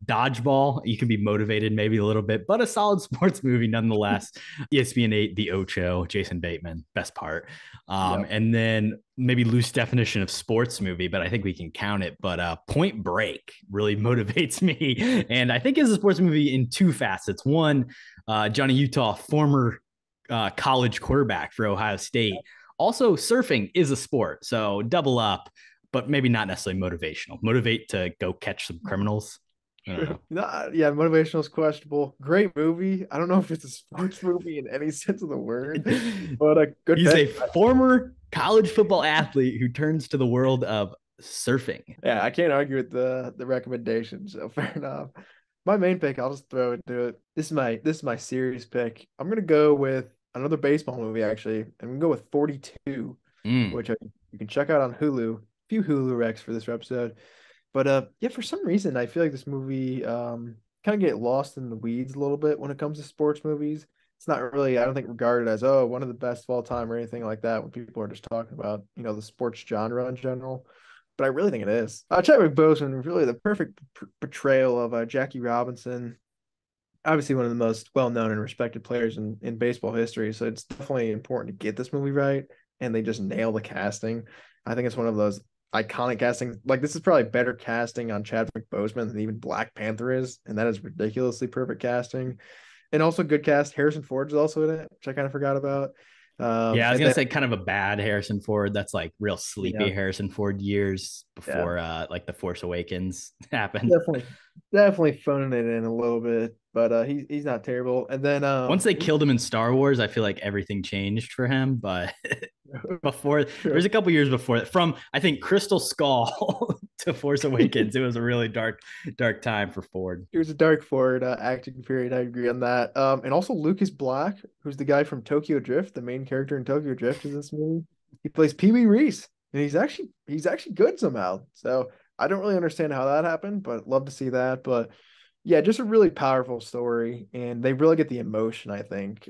Dodgeball, you can be motivated maybe a little bit, but a solid sports movie nonetheless. ESPN 8, The Ocho, Jason Bateman, best part. And then maybe loose definition of sports movie, but I think we can count it. But Point Break really motivates me, and I think it's a sports movie in two facets. One, Johnny Utah, former college quarterback for Ohio State. Also, surfing is a sport, so double up, but maybe not necessarily motivational. Motivate to go catch some criminals. Yeah, motivational is questionable. Great movie. I don't know if it's a sports movie in any sense of the word, but a good. He's a former college football athlete who turns to the world of surfing. Yeah, I can't argue with the recommendation, so fair enough. My main pick, I'll just throw it to it. This is my serious pick. I'm gonna go with another baseball movie, actually. I'm gonna go with 42, which you can check out on Hulu. A few Hulu recs for this episode. But yeah, for some reason, I feel like this movie kind of get lost in the weeds a little bit when it comes to sports movies. It's not really, I don't think, regarded as one of the best of all time or anything like that when people are just talking about the sports genre in general. But I really think it is. Chadwick Boseman, really the perfect portrayal of Jackie Robinson. Obviously one of the most well-known and respected players in baseball history. So it's definitely important to get this movie right. And they just nail the casting. I think it's one of those iconic casting. Like, this is probably better casting on Chadwick Boseman than even Black Panther is, and that is ridiculously perfect casting. And also good cast. Harrison Ford is also in it, which I kind of forgot about. Yeah, I was gonna say kind of a bad Harrison Ford. That's like real sleepy Yeah. Harrison Ford years before like The Force Awakens happened. Definitely phoning it in a little bit, but he's not terrible. And then once they killed him in Star Wars, I feel like everything changed for him. But before there's a couple years before that, from I think Crystal Skull to Force Awakens, it was a really dark time for Ford. It was a dark Ford acting period. I agree on that. And also Lucas Black, who's the guy from Tokyo Drift, the main character in Tokyo Drift in this movie. He plays Pee Wee Reese, and he's actually good somehow. So I don't really understand how that happened, but love to see that. But yeah, just a really powerful story, and they really get the emotion, I think,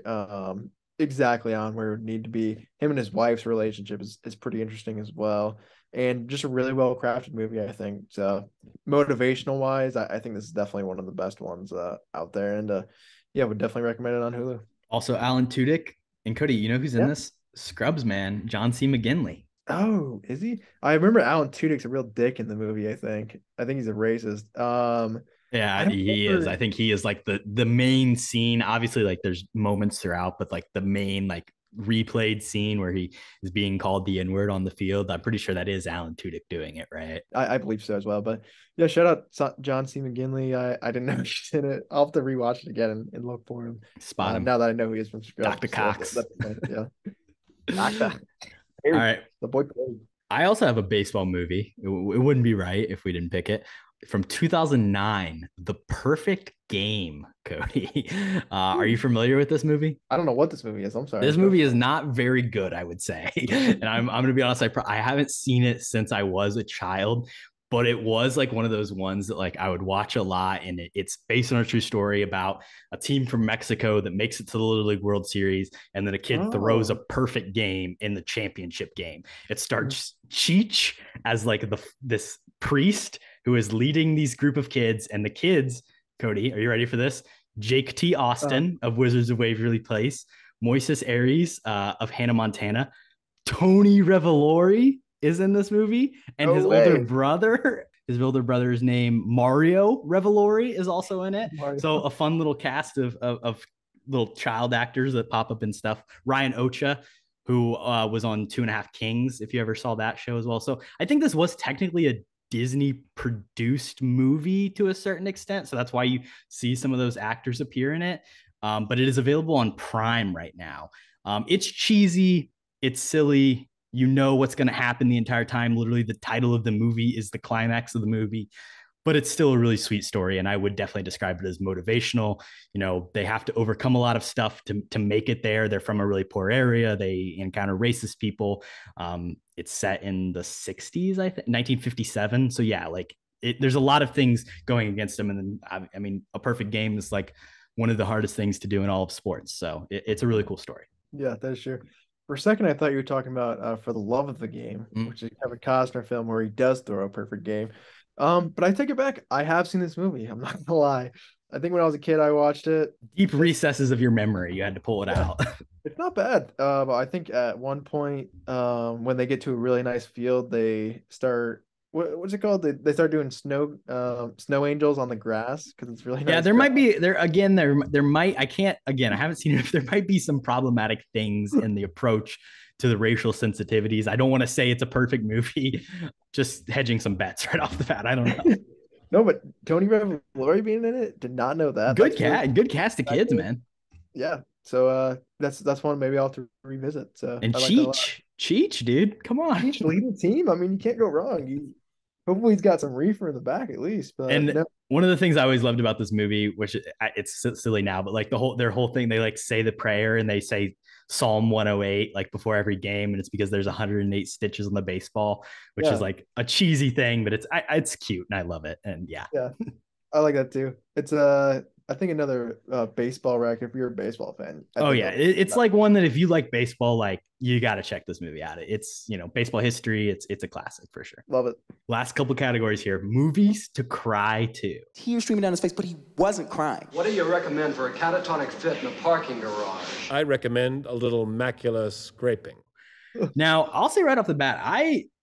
exactly on where it would need to be. Him and his wife's relationship is pretty interesting as well, and just a really well crafted movie, I think. So motivational wise, I think this is definitely one of the best ones out there, and yeah, would definitely recommend it on Hulu. Also, Alan Tudyk and Kody, you know who's in this? Scrubs man, John C. McGinley. Oh, is he? I remember Alan Tudyk's a real dick in the movie. I think he's a racist. Yeah, he is. I think he is like the main scene. Obviously, like there's moments throughout, but like the main like replayed scene where he is being called the N-word on the field. I'm pretty sure that is Alan Tudyk doing it, right? I believe so as well. But yeah, shout out John C. McGinley. I didn't know he's in it. I'll have to rewatch it again and look for him. Spot him. Now that I know who he is from Scrubs. Dr. Cox. Yeah. Doctor. All right. The boy. I also have a baseball movie. It wouldn't be right if we didn't pick it. From 2009, The Perfect Game, Kody. Are you familiar with this movie? I don't know what this movie is. I'm sorry. This movie is not very good, I would say. And I'm going to be honest, I haven't seen it since I was a child, but it was like one of those ones that like I would watch a lot. And it's based on a true story about a team from Mexico that makes it to the Little League World Series. And then a kid throws a perfect game in the championship game. It starts Cheech as like this priest who is leading these group of kids, and the kids, Kody, are you ready for this? Jake T. Austin of Wizards of Waverly Place, Moises Aries of Hannah Montana, Tony Revolori is in this movie, and his older brother's name Mario Revolori is also in it. So a fun little cast of little child actors that pop up in stuff. Ryan Ocha, who was on 2.5 Kings, if you ever saw that show as well. So I think this was technically a Disney produced movie to a certain extent. So that's why you see some of those actors appear in it. But it is available on Prime right now. It's cheesy. It's silly. You know what's going to happen the entire time. Literally the title of the movie is the climax of the movie, but it's still a really sweet story. And I would definitely describe it as motivational. You know, they have to overcome a lot of stuff to make it there. They're from a really poor area. They encounter racist people. It's set in the 60s, I think, 1957. So yeah, like there's a lot of things going against them. And then, I mean, a perfect game is like one of the hardest things to do in all of sports. So it's a really cool story. Yeah, that's true. For a second, I thought you were talking about For the Love of the Game, which is a Kevin Costner film where he does throw a perfect game. But I take it back. I have seen this movie. I'm not gonna lie. I think when I was a kid, I watched it. Deep recesses of your memory. You had to pull it out. It's not bad. But I think at one point, when they get to a really nice field, they start what's it called? They start doing snow angels on the grass because it's really nice. Yeah, there might be there might I haven't seen it. There might be some problematic things in the approach to the racial sensitivities. I don't want to say it's a perfect movie. Just hedging some bets right off the bat. I don't know. No, but Tony Revolori being in it, did not know that. Good cast of kids, man. Yeah. So that's one maybe I'll have to revisit. So and Cheech, dude, come on. Cheech leading the team. I mean, you can't go wrong. Hopefully he's got some reefer in the back at least. But one of the things I always loved about this movie, which it's silly now, but like their whole thing, they like say the prayer and they say Psalm 108 like before every game, and it's because there's 108 stitches on the baseball, which is like a cheesy thing, but it's cute and I love it. And yeah, I like that too. It's I think another baseball rec if you're a baseball fan. It's like one that if you like baseball, like you got to check this movie out. It's baseball history. It's a classic for sure. Love it. Last couple categories here: movies to cry to. He was streaming down his face, but he wasn't crying. What do you recommend for a catatonic fit in a parking garage? I recommend a little macula scraping. Now, I'll say right off the bat,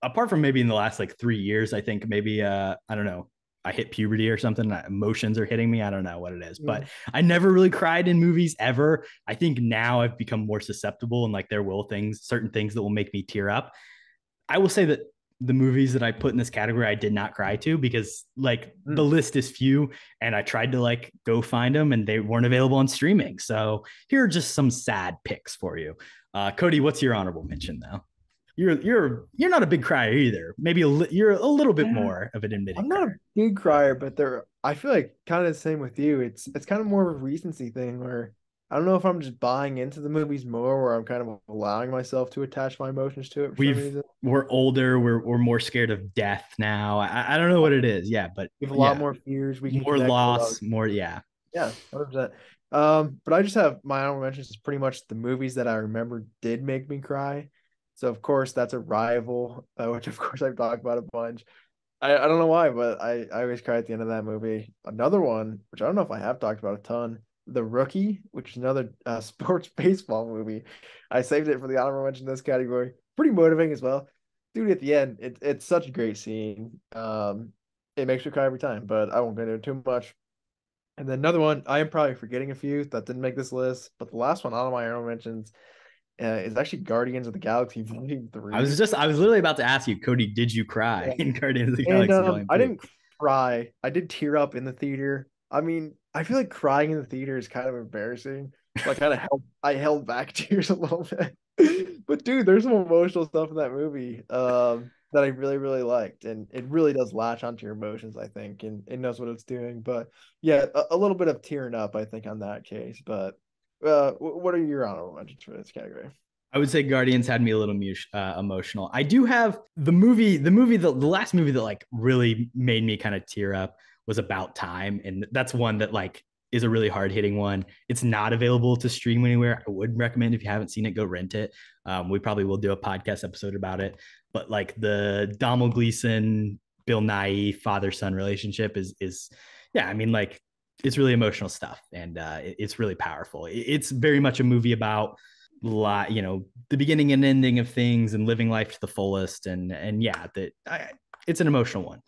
apart from maybe in the last like 3 years, I think maybe, I don't know, I hit puberty or something. Emotions are hitting me. I don't know what it is, but I never really cried in movies ever. I think now I've become more susceptible and like certain things that will make me tear up. I will say that the movies that I put in this category, I did not cry to because like the list is few and I tried to like go find them and they weren't available on streaming. So here are just some sad picks for you. Kody, what's your honorable mention though? You're not a big crier either. Maybe you're a little bit more of an admitted. I'm not a big crier, but I feel like kind of the same with you. It's kind of more of a recency thing where I don't know if I'm just buying into the movies more, or I'm kind of allowing myself to attach my emotions to it for some reason. We're older. We're more scared of death now. I don't know what it is. Yeah, but we have a lot more fears. We can more loss. More, yeah. Yeah, 100%. But I just have my honorable mentions is pretty much the movies that I remember did make me cry. So of course that's Arrival, which of course I've talked about a bunch. I don't know why, but I always cry at the end of that movie. Another one, which I don't know if I have talked about a ton, The Rookie, which is another sports baseball movie. I saved it for the honorable mention in this category. Pretty motivating as well. Dude, at the end, it's such a great scene. It makes me cry every time, but I won't get into it too much. And then another one, I am probably forgetting a few that didn't make this list, but the last one on my honorable mentions is actually Guardians of the Galaxy Volume 3. I was literally about to ask you, Kody, did you cry in Guardians of the Galaxy Volume 3? I didn't cry. I did tear up in the theater. I mean, I feel like crying in the theater is kind of embarrassing. So I held back tears a little bit. But dude, there's some emotional stuff in that movie that I really, really liked. And it really does latch onto your emotions, I think, and it knows what it's doing. But yeah, a little bit of tearing up, I think, on that case. But what are your honorable mentions for this category? I would say Guardians had me a little emotional. I do have the last movie that like really made me kind of tear up was About Time. And that's one that like is a really hard hitting one. It's not available to stream anywhere. I would recommend if you haven't seen it, go rent it. We probably will do a podcast episode about it, but like the Domhnall Gleeson, Bill Nighy father-son relationship is yeah. I mean, like it's really emotional stuff and it's really powerful. It's very much a movie about the beginning and ending of things and living life to the fullest. And yeah, it's an emotional one.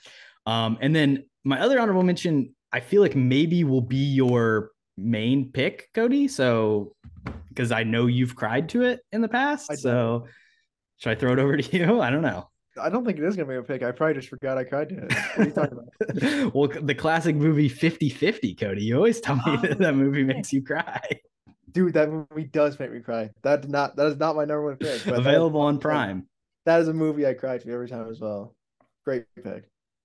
And then my other honorable mention, I feel like maybe will be your main pick, Kody. So, because I know you've cried to it in the past. So should I throw it over to you? I don't know. I don't think it is going to be a pick. I probably just forgot I cried to it. What are you talking about? Well, the classic movie 50-50, Kody. You always tell me that movie makes you cry. Dude, that movie does make me cry. That is not my number one pick. Available on Prime. That is a movie I cry to every time as well. Great pick.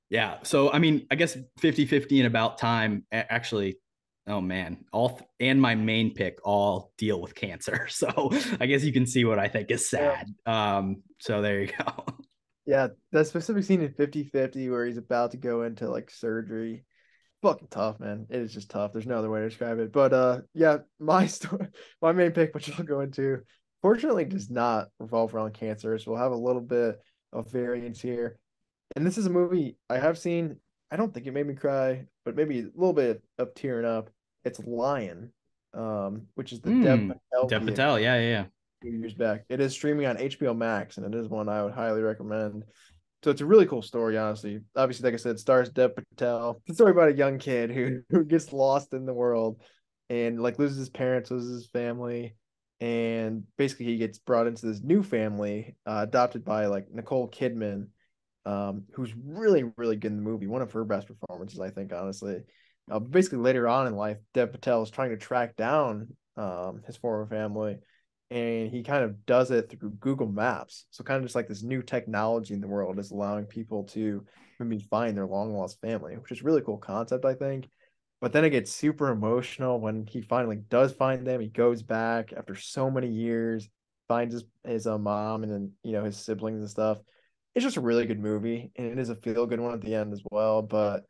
Yeah. So, I mean, I guess 50-50 and About Time actually, oh man, and my main pick all deal with cancer. So I guess you can see what I think is sad. Yeah. So there you go. Yeah. That specific scene in 50-50 where he's about to go into like surgery. Fucking tough, man. It is just tough. There's no other way to describe it. But yeah, my main pick, which I'll go into, fortunately does not revolve around cancer. So we'll have a little bit of variance here. And this is a movie I have seen. I don't think it made me cry, but maybe a little bit of tearing up. It's Lion, which is the Dev Patel. Yeah. A few years back. It is streaming on HBO Max, and it is one I would highly recommend. So it's a really cool story, honestly. Obviously, like I said, stars Dev Patel. It's a story about a young kid who gets lost in the world and like loses his parents, loses his family, and basically he gets brought into this new family, adopted by like Nicole Kidman. Who's really, really good in the movie. One of her best performances, I think, honestly. Basically, later on in life, Dev Patel is trying to track down his former family, and he kind of does it through Google Maps. So kind of just like this new technology in the world is allowing people to maybe find their long-lost family, which is a really cool concept, I think. But then it gets super emotional when he finally does find them. He goes back after so many years, finds his mom and then, his siblings and stuff. It's just a really good movie, and it is a feel-good one at the end as well. But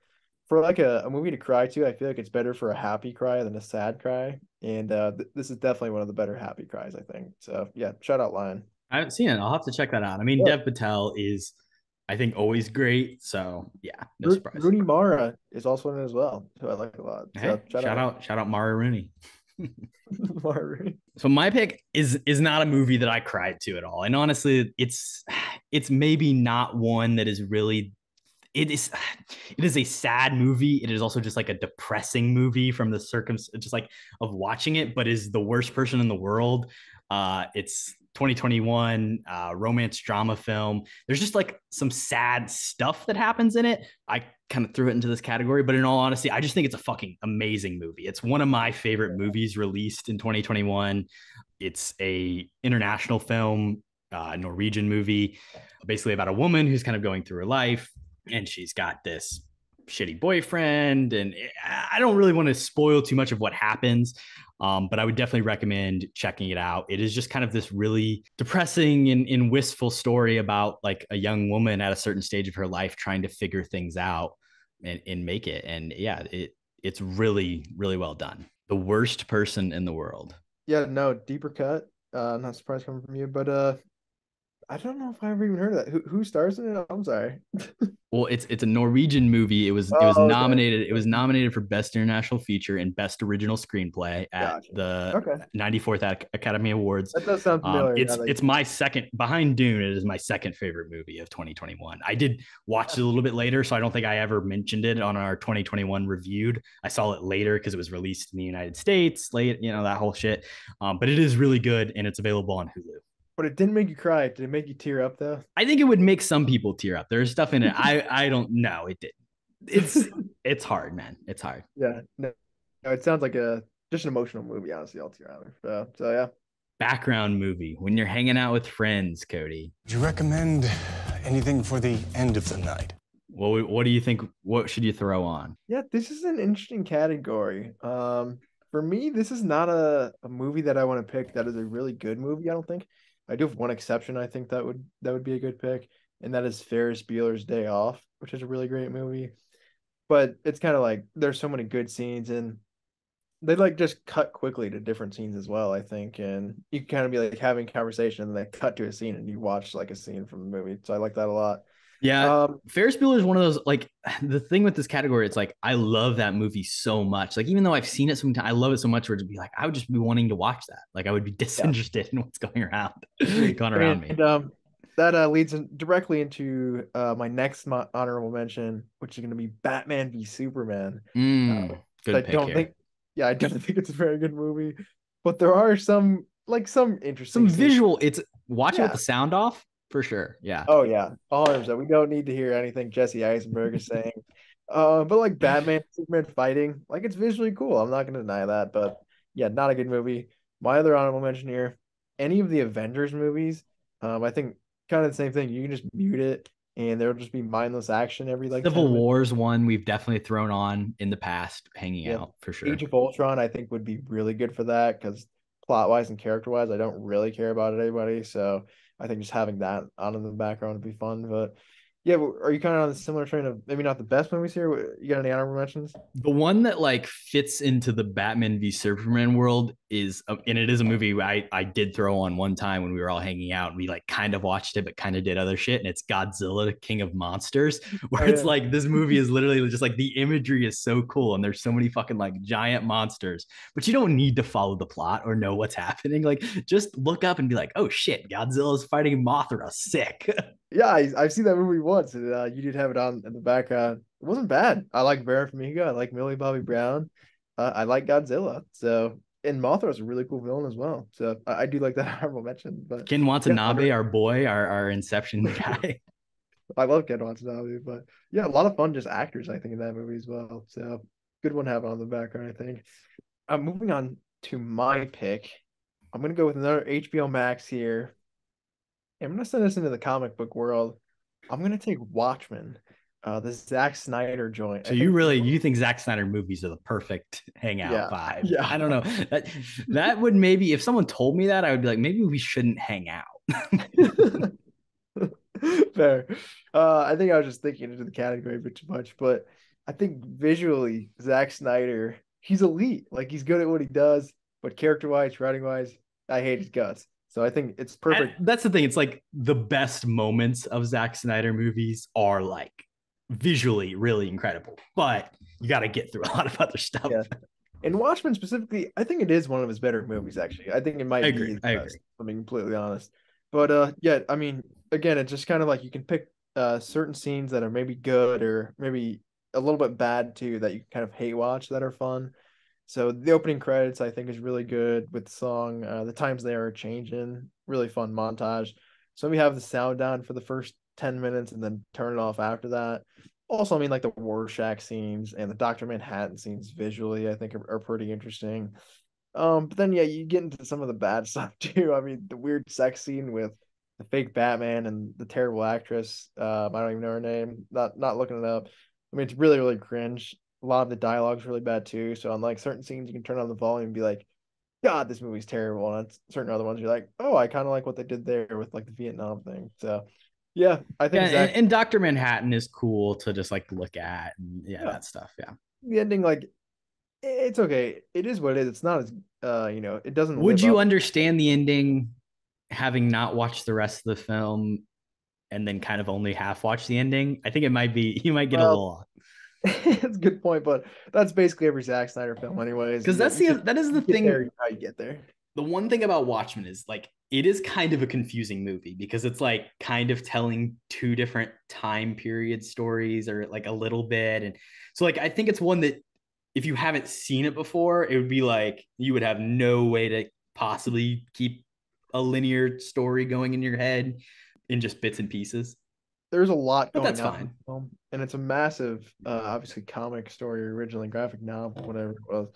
for like a movie to cry to, I feel like it's better for a happy cry than a sad cry. And this is definitely one of the better happy cries, I think. So yeah, shout out Lion. I haven't seen it. I'll have to check that out. I mean, Dev Patel is, I think, always great. So yeah, no surprise. Rooney Mara is also in it as well, who I like a lot. So hey, shout out Mara Rooney. Marbury. So my pick is not a movie that I cried to at all. And honestly, it's maybe not one that is really it is a sad movie. It is also just like a depressing movie from the just like of watching it, but is the worst person in the world. It's 2021 romance drama film. There's just like some sad stuff that happens in it. I kind of threw it into this category, but in all honesty, I just think it's a fucking amazing movie. It's one of my favorite movies released in 2021. It's a international film, Norwegian movie, basically about a woman who's kind of going through her life, and she's got this shitty boyfriend, and I don't really want to spoil too much of what happens, but I would definitely recommend checking it out. It is just kind of this really depressing and wistful story about like a young woman at a certain stage of her life trying to figure things out and make it. And yeah, it's really, really well done. The worst person in the world. Yeah, no, deeper cut. I'm not surprised coming from you, but I don't know if I ever even heard of that. Who stars in it? I'm sorry. Well, it's a Norwegian movie. It was nominated. Okay. It was nominated for Best International Feature and Best Original Screenplay at the 94th Academy Awards. That does sound familiar. It's my second, behind Dune. It is my second favorite movie of 2021. I did watch it a little bit later, so I don't think I ever mentioned it on our 2021 reviewed. I saw it later because it was released in the United States, late, that whole shit. But it is really good, and it's available on Hulu. But it didn't make you cry. Did it make you tear up though? I think it would make some people tear up. There's stuff in it. I don't know. It didn't. It's hard, man. It's hard. Yeah. No, it sounds like just an emotional movie, honestly, altogether. So yeah. Background movie when you're hanging out with friends, Kody. Would you recommend anything for the end of the night? Well, what do you think? What should you throw on? Yeah, this is an interesting category. For me, this is not a movie that I want to pick that is a really good movie, I don't think. I do have one exception. I think that would be a good pick, and that is Ferris Bueller's Day Off, which is a really great movie. But it's kind of like there's so many good scenes, and they like just cut quickly to different scenes as well, I think. And you can kind of be like having conversation, and they cut to a scene, and you watch like a scene from the movie. So I like that a lot. Yeah, Ferris Bueller is one of those, like, the thing with this category, it's like I love that movie so much. Like, even though I've seen it so many times, I love it so much where it'd be like I would just be wanting to watch that. Like, I would be disinterested in what's going around me. And that leads directly into my next honorable mention, which is going to be Batman v Superman. Good pick here. I don't think it's a very good movie, but there are some interesting visual. It's watch it with the sound off. For sure. Yeah. Oh, yeah. 100%. We don't need to hear anything Jesse Eisenberg is saying. But like Batman, Superman fighting, like it's visually cool. I'm not going to deny that. But yeah, not a good movie. My other honorable mention here, any of the Avengers movies, I think kind of the same thing. You can just mute it and there'll just be mindless action every like Civil War's one we've definitely thrown on in the past, hanging out for sure. Age of Ultron, I think, would be really good for that because plot-wise and character-wise, I don't really care about anybody. So I think just having that on in the background would be fun. But yeah, are you kind of on the similar train of maybe not the best movies here? You got any honorable mentions? The one that like fits into the Batman v Superman world is, and it is a movie I did throw on one time when we were all hanging out and we like kind of watched it, but kind of did other shit. And it's Godzilla, King of Monsters, where it's like, this movie is literally just like the imagery is so cool. And there's so many fucking like giant monsters, but you don't need to follow the plot or know what's happening. Like just look up and be like, oh shit, Godzilla's fighting Mothra. Sick. Yeah, I've seen that movie once, and you did have it on in the background. It wasn't bad. I like Baron Famiga. I like Millie Bobby Brown. I like Godzilla. So, and Mothra is a really cool villain as well. So I do like that honorable mention. But Ken Watanabe, our boy, our Inception guy. I love Ken Watanabe, but yeah, a lot of fun just actors, I think, in that movie as well. So good one to have on the background, I think. Moving on to my pick. I'm gonna go with another HBO Max here. I'm going to send this into the comic book world. I'm going to take Watchmen, the Zack Snyder joint. So you think Zack Snyder movies are the perfect hangout vibe? Yeah. I don't know. That would maybe, if someone told me that, I would be like, maybe we shouldn't hang out. Fair. I think I was just thinking into the category a bit too much, but I think visually, Zack Snyder, he's elite. Like, he's good at what he does, but character-wise, writing-wise, I hate his guts. So I think it's perfect. And that's the thing. It's like the best moments of Zack Snyder movies are like visually really incredible, but you got to get through a lot of other stuff. Yeah. And Watchmen specifically, I think it is one of his better movies, actually. I think it might be his best, if I'm being completely honest. But yeah, I mean, again, it's just kind of like you can pick certain scenes that are maybe good or maybe a little bit bad too that you kind of hate watch that are fun. So the opening credits I think is really good with the song. The times they are changing, really fun montage. So we have the sound down for the first 10 minutes and then turn it off after that. Also, I mean, like the Rorschach scenes and the Dr. Manhattan scenes visually, I think are pretty interesting. But then yeah, you get into some of the bad stuff too. I mean, the weird sex scene with the fake Batman and the terrible actress. I don't even know her name. Not looking it up. I mean, it's really, really cringe. A lot of the dialogue's really bad too. So on like certain scenes, you can turn on the volume and be like, God, this movie's terrible. And on certain other ones, you're like, oh, I kind of like what they did there with like the Vietnam thing. So yeah, I think and Dr. Manhattan is cool to just like look at and that stuff. Yeah. The ending, like, it's okay. It is what it is. It's not as it doesn't. Would you understand the ending having not watched the rest of the film and then kind of only half watch the ending? I think it might be, you might get a little. It's a good point, but that's basically every Zack Snyder film anyways. Because that is the thing. How you get there. The one thing about Watchmen is like, it is kind of a confusing movie because it's like kind of telling two different time period stories or like a little bit. And so like, I think it's one that if you haven't seen it before, it would be like, you would have no way to possibly keep a linear story going in your head in just bits and pieces. There's a lot going on. That's fine. And it's a massive, obviously comic story originally, graphic novel, whatever it was.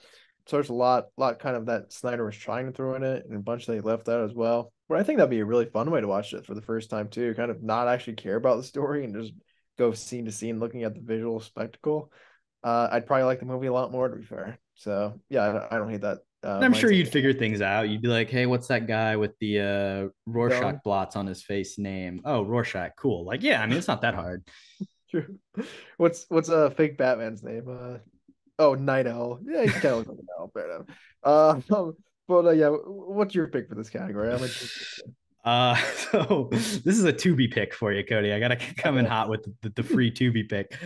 So there's a lot kind of that Snyder was trying to throw in it and a bunch that he left out as well. But I think that'd be a really fun way to watch it for the first time too, kind of not actually care about the story and just go scene to scene looking at the visual spectacle. I'd probably like the movie a lot more, to be fair. So yeah, I don't hate that. I'm sure you'd figure things out. You'd be like, hey, what's that guy with the Rorschach blots on his face name? Oh, Rorschach. Cool. Like, yeah, I mean, it's not that hard. True. What's fake Batman's name? Night Owl. Yeah, he's kind of like an owl. Fair enough. But yeah, what's your pick for this category? So this is a Tubi pick for you, Kody. I gotta come in hot with the free Tubi pick.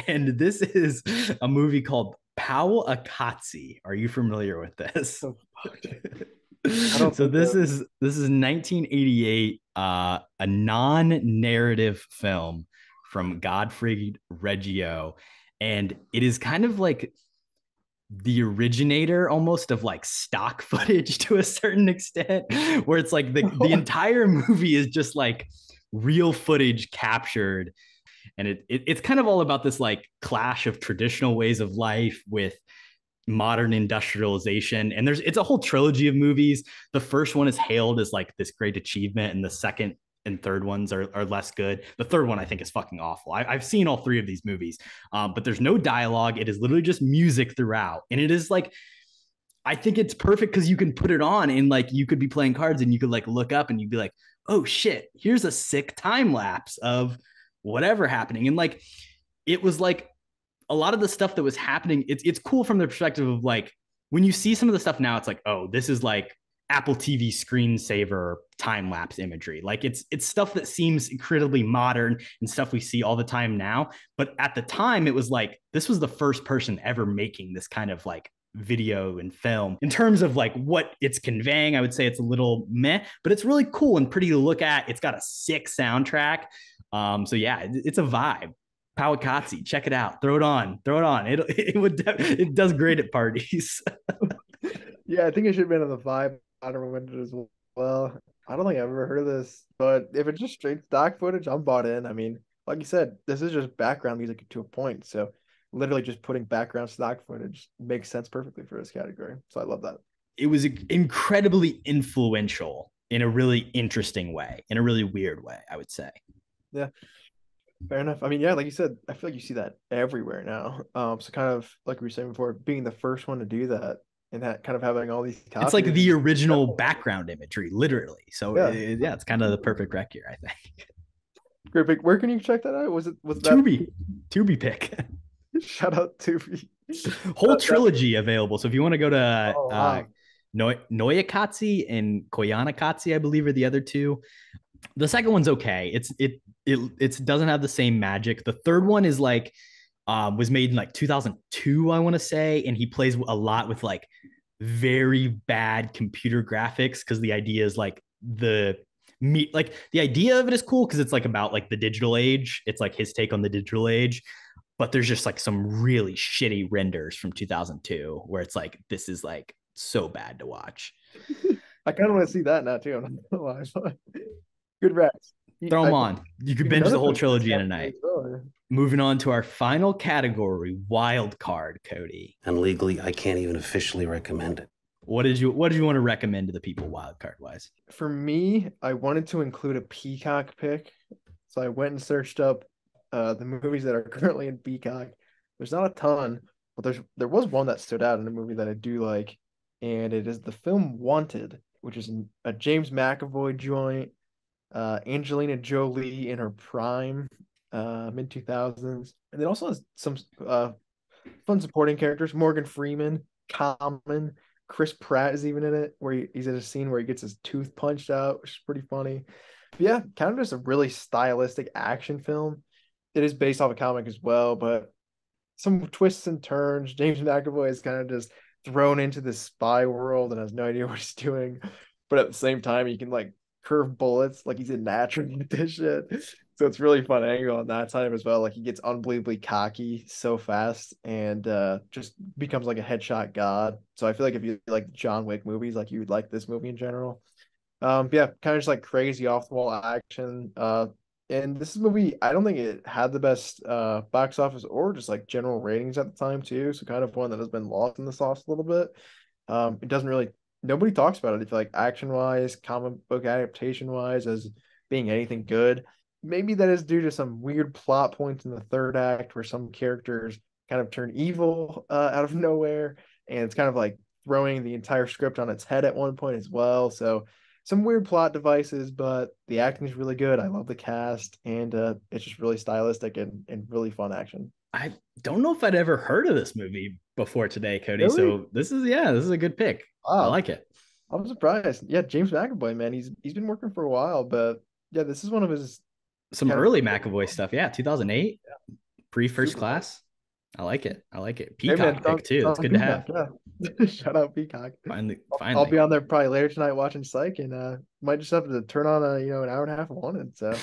And this is a movie called Powell Akatsi. Are you familiar with this? So this is 1988, a non-narrative film from Godfrey Reggio, and it is kind of like the originator almost of like stock footage to a certain extent, where it's like the entire movie is just like real footage captured. And it's kind of all about this like clash of traditional ways of life with modern industrialization. And it's a whole trilogy of movies. The first one is hailed as like this great achievement, and the second and third ones are less good. The third one I think is fucking awful. I've seen all three of these movies, but there's no dialogue. It is literally just music throughout. And it is like, I think it's perfect because you can put it on and like you could be playing cards and you could like look up and you'd be like, oh shit, here's a sick time lapse of whatever happening. And like, it was like a lot of the stuff that was happening. It's cool from the perspective of like, when you see some of the stuff now, it's like, oh, this is like Apple TV screensaver time lapse imagery. Like it's stuff that seems incredibly modern and stuff we see all the time now. But at the time, it was like, this was the first person ever making this kind of like video and film. In terms of like what it's conveying, I would say it's a little meh, but it's really cool and pretty to look at. It's got a sick soundtrack. So yeah, it's a vibe. Powakatsi, check it out. Throw it on. It does great at parties. Yeah, I think it should have been on the vibe. I don't remember it as well. I don't think I've ever heard of this, but if it's just straight stock footage, I'm bought in. I mean, like you said, this is just background music to a point. So literally just putting background stock footage makes sense perfectly for this category. So I love that. It was incredibly influential in a really interesting way, in a really weird way, I would say. Yeah. Fair enough. I mean, yeah, like you said, I feel like you see that everywhere now. So kind of like we were saying before, being the first one to do that and that kind of having all these copies. It's like the original background imagery, literally. So yeah, it's kind of the perfect rec here, I think. Great pick. Where can you check that out? Was Tubi pick? Shout out Tubi. Whole trilogy available. So if you want to go to Noyakatsi and Koyanakatsi, I believe are the other two. The second one's okay. It doesn't have the same magic. The third one is like Was made in like 2002, I want to say, and he plays a lot with like very bad computer graphics because the idea is like the idea of it is cool because it's like about like the digital age. It's like his take on the digital age, but there's just like some really shitty renders from 2002 where it's like this is like so bad to watch. I kind of want to see that now too. I'm not gonna lie. Good rats. Throw them on. You could binge the whole trilogy in a night. Moving on to our final category, wild card, Kody. And legally, I can't even officially recommend it. What did you want to recommend to the people wild card wise? For me, I wanted to include a Peacock pick. So I went and searched up the movies that are currently in Peacock. There's not a ton, but there was one that stood out in a movie that I do like, and it is the film Wanted, which is a James McAvoy joint. Angelina Jolie in her prime, mid 2000s, and it also has some fun supporting characters. Morgan Freeman, Common, Chris Pratt is even in it, where he's in a scene where he gets his tooth punched out, which is pretty funny. But yeah, kind of just a really stylistic action film. It is based off a comic as well, but some twists and turns. James McAvoy is kind of just thrown into this spy world and has no idea what he's doing, but at the same time, he can like curve bullets like he's a natural with this shit. So it's really fun angle on that time as well. Like he gets unbelievably cocky so fast and just becomes like a headshot god. So I feel like if you like John Wick movies, like you would like this movie in general. Yeah, kind of just like crazy off the wall action. And this is a movie, I don't think it had the best box office or just like general ratings at the time too. So kind of one that has been lost in the sauce a little bit. It doesn't really, nobody talks about it. If like action wise, comic book adaptation wise, as being anything good. Maybe that is due to some weird plot points in the third act where some characters kind of turn evil out of nowhere, and it's kind of like throwing the entire script on its head at one point as well. So some weird plot devices, but the acting is really good. I love the cast, and it's just really stylistic and really fun action. I don't know if I'd ever heard of this movie before today, Kody. Really? So this is a good pick. Wow. I like it. I'm surprised. Yeah, James McAvoy, man, he's been working for a while, but yeah, this is one of his early McAvoy stuff. Yeah, 2008, pre First Class. I like it. Peacock pick too. It's good Peacock, to have. Yeah. Shout out Peacock. Finally. I'll be on there probably later tonight watching Psych, and might just have to turn on an hour and a half of Wanted. So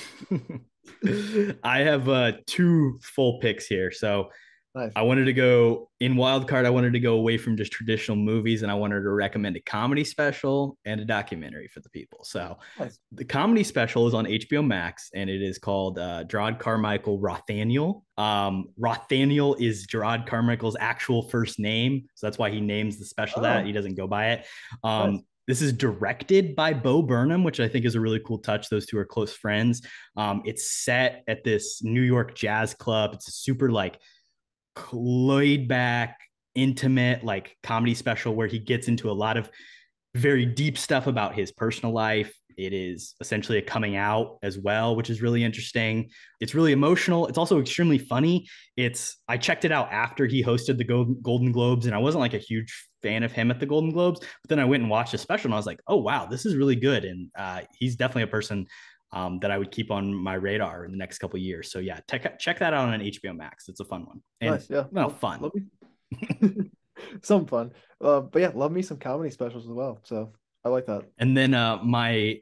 I have 2 full picks here. So nice. I wanted to go in wild card. I wanted to go away from just traditional movies, and I wanted to recommend a comedy special and a documentary for the people. So nice. The comedy special is on HBO Max, and it is called Gerard Carmichael Rothaniel. Rothaniel is Gerard Carmichael's actual first name, so that's why he names the special that. He doesn't go by it. Nice. This is directed by Bo Burnham, which I think is a really cool touch. Those two are close friends. It's set at this New York jazz club. It's a super like laid back, intimate, like comedy special where he gets into a lot of very deep stuff about his personal life. It is essentially a coming out as well, which is really interesting. It's really emotional. It's also extremely funny. I checked it out after he hosted the Golden Globes, and I wasn't like a huge fan of him at the Golden Globes, but then I went and watched the special and I was like, oh wow, this is really good. And he's definitely a person that I would keep on my radar in the next couple of years. So yeah, check that out on HBO Max. It's a fun one. And, nice, yeah. Well, fun. Some fun. But yeah, love me some comedy specials as well. So I like that. And then my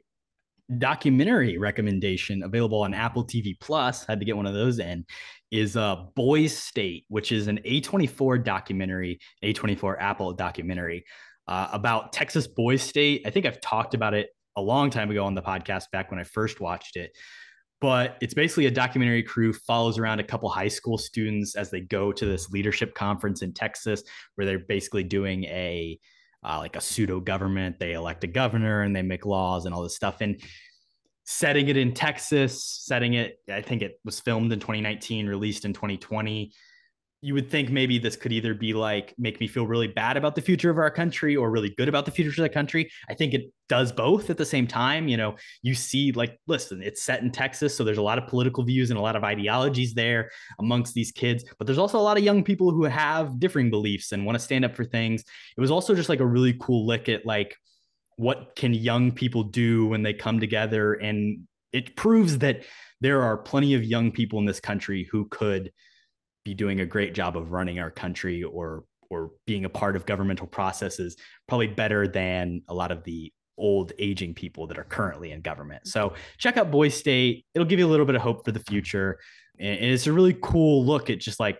documentary recommendation available on Apple TV Plus, had to get one of those in, is Boys State, which is an A24 documentary, A24 Apple documentary about Texas Boys State. I think I've talked about it a long time ago on the podcast back when I first watched it. But it's basically a documentary crew follows around a couple high school students as they go to this leadership conference in Texas, where they're basically doing a pseudo government. They elect a governor and they make laws and all this stuff. And setting it in Texas, I think it was filmed in 2019, released in 2020. You would think maybe this could either be like, make me feel really bad about the future of our country or really good about the future of the country. I think it does both at the same time. You see, like, listen, it's set in Texas, so there's a lot of political views and a lot of ideologies there amongst these kids, but there's also a lot of young people who have differing beliefs and want to stand up for things. It was also just like a really cool look at like, what can young people do when they come together? And it proves that there are plenty of young people in this country who could be doing a great job of running our country or being a part of governmental processes, probably better than a lot of the old aging people that are currently in government. So check out Boy State. It'll give you a little bit of hope for the future. And it's a really cool look at just like,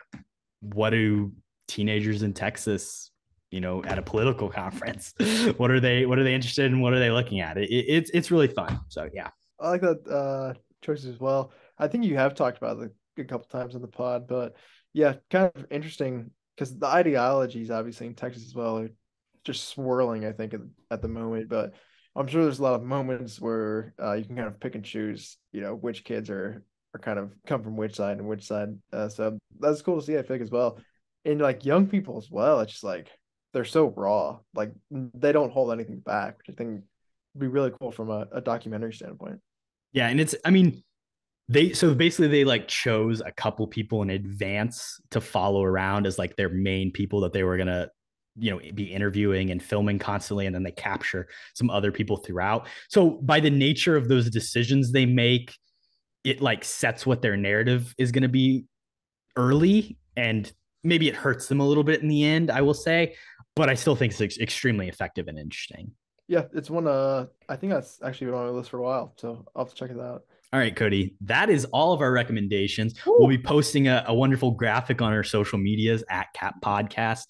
what do teenagers in Texas, at a political conference, what are they interested in? What are they looking at? It's really fun. So yeah. I like that choice as well. I think you have talked about it a couple times on the pod, but yeah, kind of interesting because the ideologies obviously in Texas as well are just swirling, I think, at the moment. But I'm sure there's a lot of moments where you can kind of pick and choose, which kids are kind of come from which side and which side. So that's cool to see, I think, as well. And like young people as well, it's just like they're so raw, like they don't hold anything back, which I think would be really cool from a documentary standpoint. Yeah, and they like chose a couple people in advance to follow around as like their main people that they were gonna be interviewing and filming constantly, and then they capture some other people throughout. So by the nature of those decisions they make, it like sets what their narrative is going to be early, and maybe it hurts them a little bit in the end, I will say, but I still think it's extremely effective and interesting. Yeah, it's one I think that's actually been on my list for a while, so I'll have to check it out. All right, Kody, that is all of our recommendations. Woo! We'll be posting a wonderful graphic on our social medias at KHAP Podcast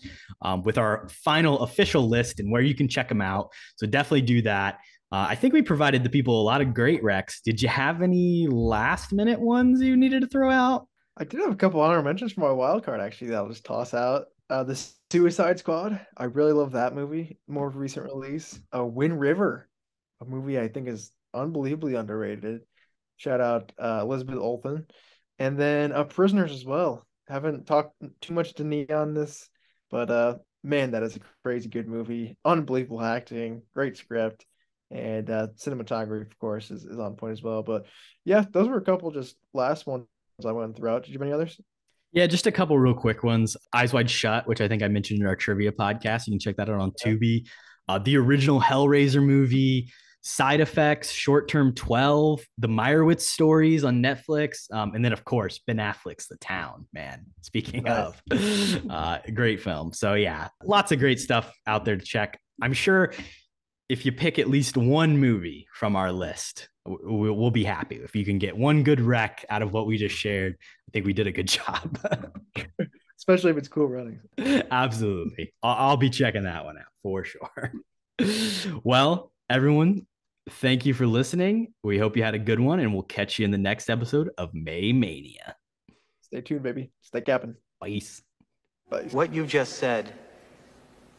with our final official list and where you can check them out. So definitely do that. I think we provided the people a lot of great recs. Did you have any last minute ones you needed to throw out? I did have a couple honorable mentions for my wild card, actually, that I'll just toss out. The Suicide Squad. I really love that movie. More recent release. Wind River, a movie I think is unbelievably underrated. Shout out Elizabeth Olsen. And then Prisoners as well. Haven't talked too much to Nia on this, but man, that is a crazy good movie. Unbelievable acting, great script, and cinematography, of course, is on point as well. But yeah, those were a couple just last ones I went throughout. Did you have any others? Yeah, just a couple real quick ones. Eyes Wide Shut, which I think I mentioned in our trivia podcast. You can check that out on Tubi. The original Hellraiser movie, Side Effects, Short Term 12, the Meyerowitz stories on Netflix, and then, of course, Ben Affleck's The Town, man. Speaking of, great film. So, yeah, lots of great stuff out there to check. I'm sure if you pick at least one movie from our list, we'll be happy. If you can get one good rec out of what we just shared, I think we did a good job. Especially if it's Cool Runnings. Absolutely. I'll be checking that one out for sure. Well, everyone, thank you for listening. We hope you had a good one, and we'll catch you in the next episode of May Mania. Stay tuned, baby. Stay capping. Peace. What you've just said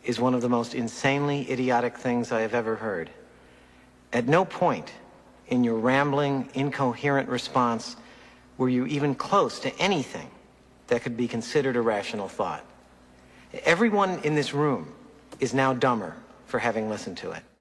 is one of the most insanely idiotic things I have ever heard. At no point in your rambling, incoherent response were you even close to anything that could be considered a rational thought. Everyone in this room is now dumber for having listened to it.